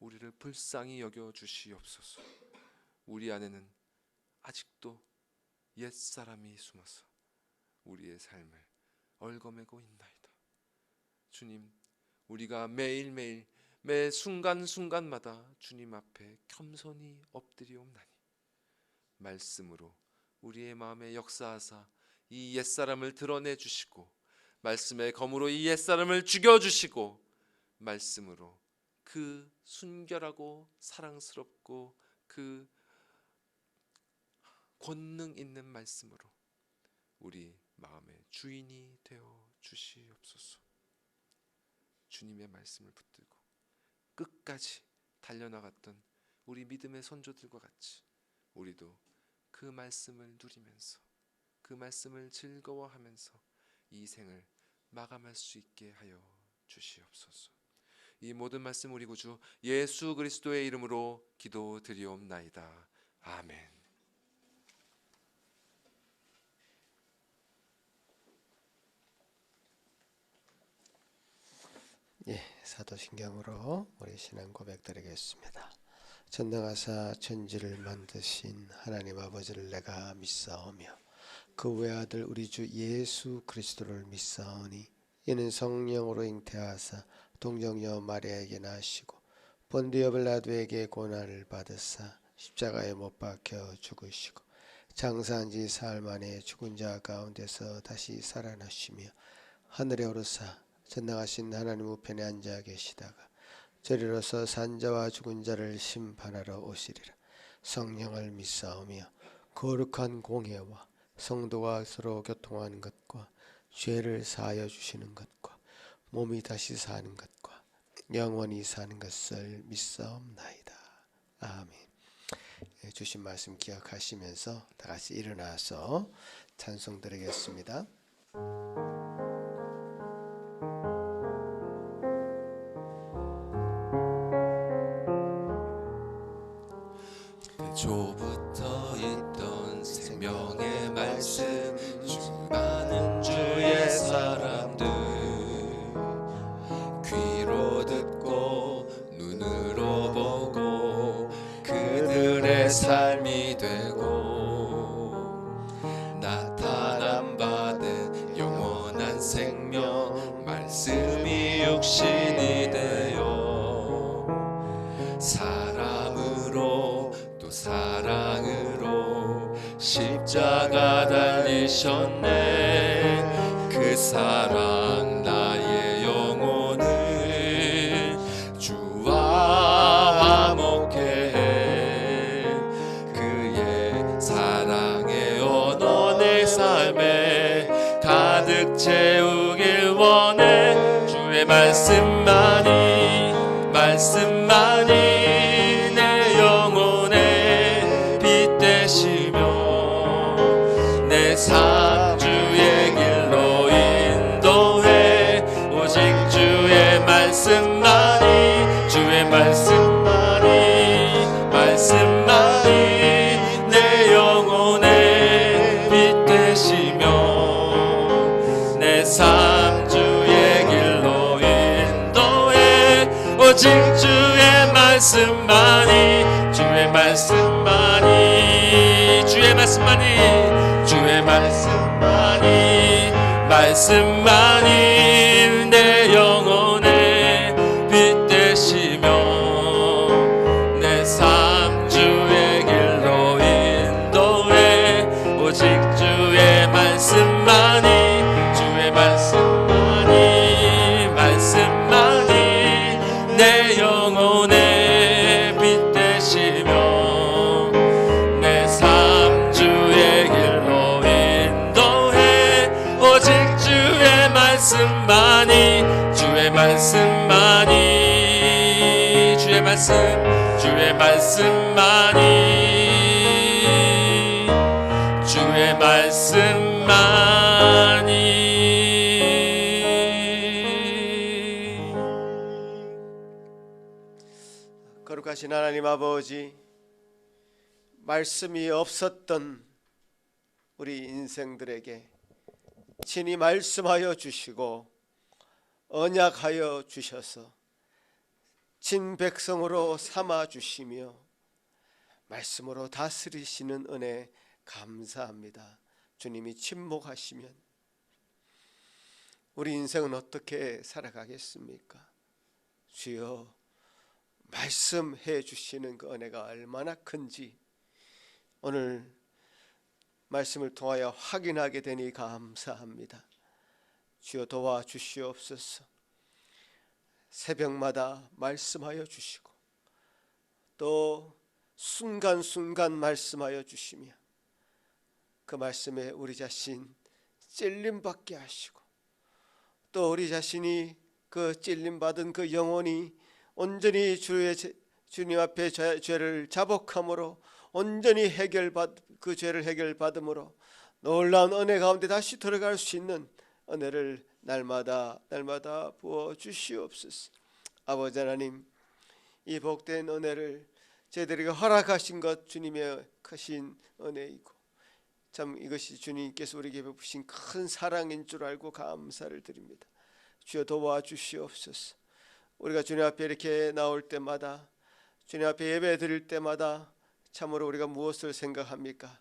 우리를 불쌍히 여겨 주시옵소서. 우리 안에는 아직도 옛사람이 숨어서 우리의 삶을 얽어매고 있나이다. 주님, 우리가 매일매일 매 순간순간마다 주님 앞에 겸손히 엎드리옵나니 말씀으로 우리의 마음에 역사하사 이 옛사람을 드러내 주시고 말씀의 검으로 이 옛사람을 죽여주시고 말씀으로 그 순결하고 사랑스럽고 그 권능 있는 말씀으로 우리 마음의 주인이 되어 주시옵소서. 주님의 말씀을 붙들고 끝까지 달려나갔던 우리 믿음의 선조들과 같이 우리도 그 말씀을 누리면서 그 말씀을 즐거워하면서 이 생을 마감할 수 있게 하여 주시옵소서. 이 모든 말씀 우리 구주 예수 그리스도의 이름으로 기도드리옵나이다. 아멘. 예, 사도신경으로 우리 신앙 고백 드리겠습니다. 전능하사 천지를 만드신 하나님 아버지를 내가 믿사오며 그 외아들 우리 주 예수 그리스도를 믿사오니 이는 성령으로 잉태하사 동정녀 마리아에게 나시고 본디오 빌라도에게 고난을 받으사 십자가에 못 박혀 죽으시고 장사한 지 사흘 만에 죽은 자 가운데서 다시 살아나시며 하늘에 오르사 전능하신 하나님 우편에 앉아 계시다가 저리로서 산자와 죽은 자를 심판하러 오시리라. 성령을 믿사오며 거룩한 공회와 성도가 서로 교통하는 것과 죄를 사하여 주시는 것과 몸이 다시 사는 것과 영원히 사는 것을 믿사옵나이다. 아멘. 주신 말씀 기억하시면서 다 같이 일어나서 찬송 드리겠습니다. 태초부터 있던 생명의 말씀 수많은 주의 사람들 귀로 듣고 눈으로 보고 그들의 삶이 되고 나타남 받은 영원한 생명 말씀이 육신이 되어 사람으로 또 사랑으로 십자가 달리셨네. 그 사랑 나의 영혼을 주와 화목해 해. 그의 사랑의 언어 내 삶에 가득 채우길 원해. 주의 말씀만이 내 영혼의 빛 되시며 내 삶 주의 길로 인도해. 오직 주의 말씀만이 내 영혼의 빛 되시며 내 삶 주의 길로 인도해. 오직 주의 말씀만이 내 영혼의 빛 되시며 내 삶 주의 길로 인도해. 오직 주의 말씀만이 내 영혼의 빛 되시며 내 삶 주의 길로 인도해. 오직 주의 말씀만이 거룩하신 하나님 아버지, 말씀이 없었던 우리 인생들에게 친히 말씀하여 주시고 언약하여 주셔서 친백성으로 삼아 주시며 말씀으로 다스리시는 은혜 감사합니다. 주님이 침묵하시면 우리 인생은 어떻게 살아가겠습니까? 주여, 말씀해 주시는 그 은혜가 얼마나 큰지 오늘 말씀을 통하여 확인하게 되니 감사합니다. 주여 도와주시옵소서. 새벽마다 말씀하여 주시고 또 순간순간 말씀하여 주시며 그 말씀에 우리 자신 찔림받게 하시고 또 우리 자신이 그 찔림받은 그 영혼이 온전히 주님 앞에 죄를 자복함으로 온전히 그 죄를 해결받음으로 놀라운 은혜 가운데 다시 들어갈 수 있는 은혜를 날마다 부어 주시옵소서. 아버지 하나님, 이 복된 은혜를 저희들에게 허락하신 것 주님의 크신 은혜이고 참 이것이 주님께서 우리에게 베푸신 큰 사랑인 줄 알고 감사를 드립니다. 주여 도와주시옵소서. 우리가 주님 앞에 이렇게 나올 때마다 주님 앞에 예배 드릴 때마다 참으로 우리가 무엇을 생각합니까?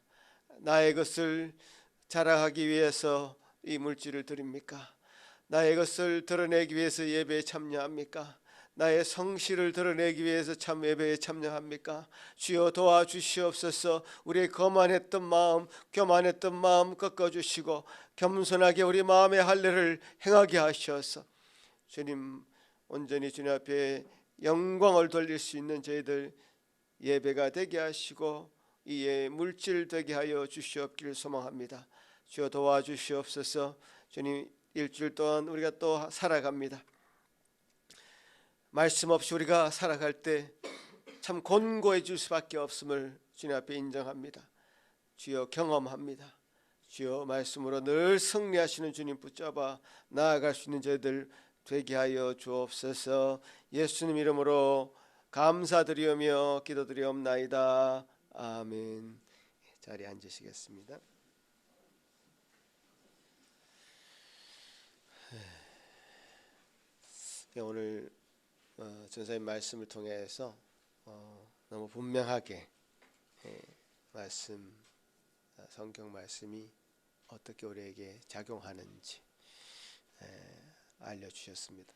나의 것을 자랑하기 위해서 이 물질을 드립니까? 나의 것을 드러내기 위해서 예배에 참여합니까? 나의 성실을 드러내기 위해서 참 예배에 참여합니까? 주여 도와주시옵소서. 우리의 거만했던 마음, 교만했던 마음 꺾어주시고 겸손하게 우리 마음의 할례를 행하게 하셔서 주님 온전히 주님 앞에 영광을 돌릴 수 있는 저희들 예배가 되게 하시고 이에 물질 되게 하여 주시옵기를 소망합니다. 주여 도와주시옵소서. 주님 일주일 동안 우리가 또 살아갑니다. 말씀 없이 우리가 살아갈 때 참 곤고해질 수밖에 없음을 주님 앞에 인정합니다. 주여 경험합니다. 주여 말씀으로 늘 승리하시는 주님 붙잡아 나아갈 수 있는 저희들 되게 하여 주옵소서. 예수님 이름으로 감사드리며 기도드리옵나이다. 아멘. 자리에 앉으시겠습니다. 오늘 전사님 말씀을 통해서 너무 분명하게 말씀, 성경 말씀이 어떻게 우리에게 작용하는지 알려주셨습니다.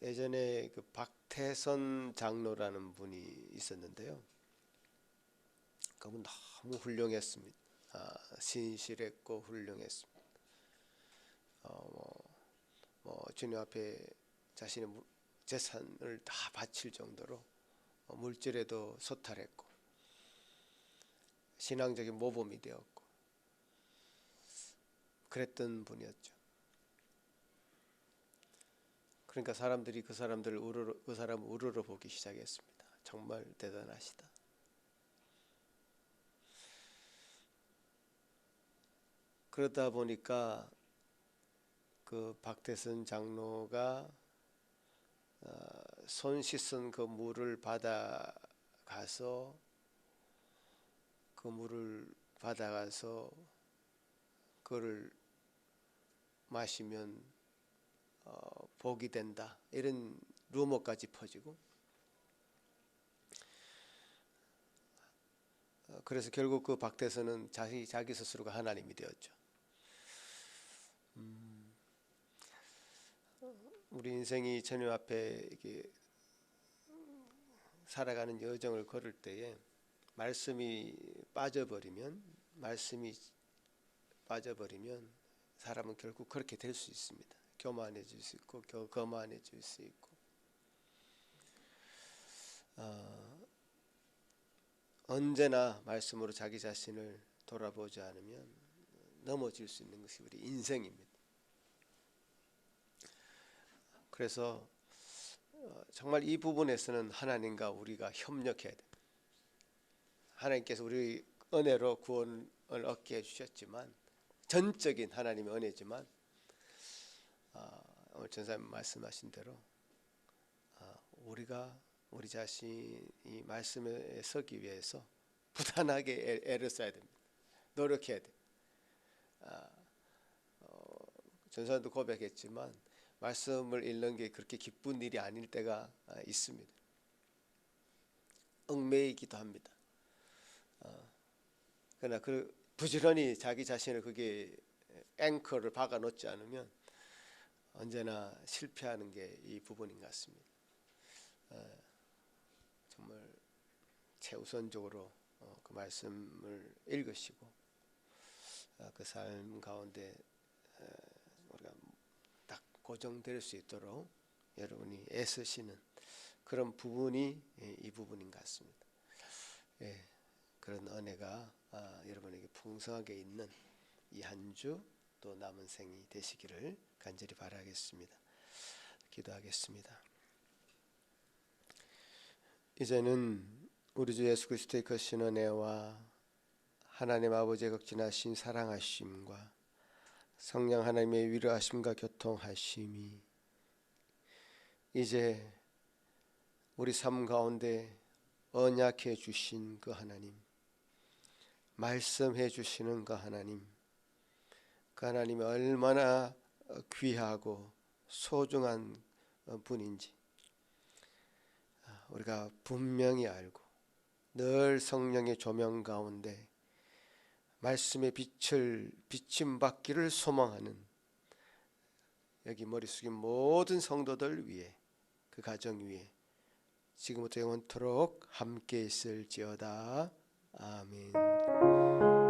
예전에 그 박태선 장로라는 분이 있었는데요. 그분 너무 훌륭했습니다. 신실했고 훌륭했습니다. 주님 앞에 자신의 재산을 다 바칠 정도로 물질에도 소탈했고 신앙적인 모범이 되었고 그랬던 분이었죠. 그러니까 사람들이 그 사람을 우러러 보기 시작했습니다. 정말 대단하시다. 그러다 보니까 그 박태선 장로가 손 씻은 그 물을 받아가서 그를 마시면 복이 된다, 이런 루머까지 퍼지고, 그래서 결국 그 박태선은 자기 스스로가 하나님이 되었죠. 우리 인생이 주님 앞에 이렇게 살아가는 여정을 걸을 때에 말씀이 빠져버리면 사람은 결국 그렇게 될 수 있습니다. 교만해질 수 있고 거만해질 수 있고, 언제나 말씀으로 자기 자신을 돌아보지 않으면 넘어질 수 있는 것이 우리 인생입니다. 그래서 정말 이 부분에서는 하나님과 우리가 협력해야 됩니다. 하나님께서 우리 은혜로 구원을 얻게 해주셨지만, 전적인 하나님의 은혜지만, 오늘 전사님 말씀하신 대로 우리가 우리 자신이 말씀에 서기 위해서 부단하게 애를 써야 됩니다. 노력해야 돼요. 전사님도 고백했지만 말씀을 읽는 게 그렇게 기쁜 일이 아닐 때가 있습니다. 얽매이기도 합니다. 그러나 부지런히 자기 자신을 그게 앵커를 박아 놓지 않으면 언제나 실패하는 게 이 부분인 것 같습니다. 정말 최우선적으로 그 말씀을 읽으시고 그 삶 가운데 우리가 딱 고정될 수 있도록 여러분이 애쓰시는 그런 부분이 이 부분인 것 같습니다. 그런 은혜가 여러분에게 풍성하게 있는 이 한 주 또 남은 생이 되시기를 간절히 바라겠습니다. 기도하겠습니다. 이제는 우리 주 예수 그리스도의 거신 은혜와 하나님 아버지의 극진하신 사랑하심과 성령 하나님의 위로하심과 교통하심이 이제 우리 삶 가운데 언약해 주신 그 하나님, 말씀해 주시는 그 하나님, 그 하나님이 얼마나 귀하고 소중한 분인지 우리가 분명히 알고 늘 성령의 조명 가운데 말씀의 빛을 비침받기를 소망하는 여기 머리 숙인 모든 성도들 위해 그 가정 위에 지금부터 영원토록 함께 있을지어다. 아멘.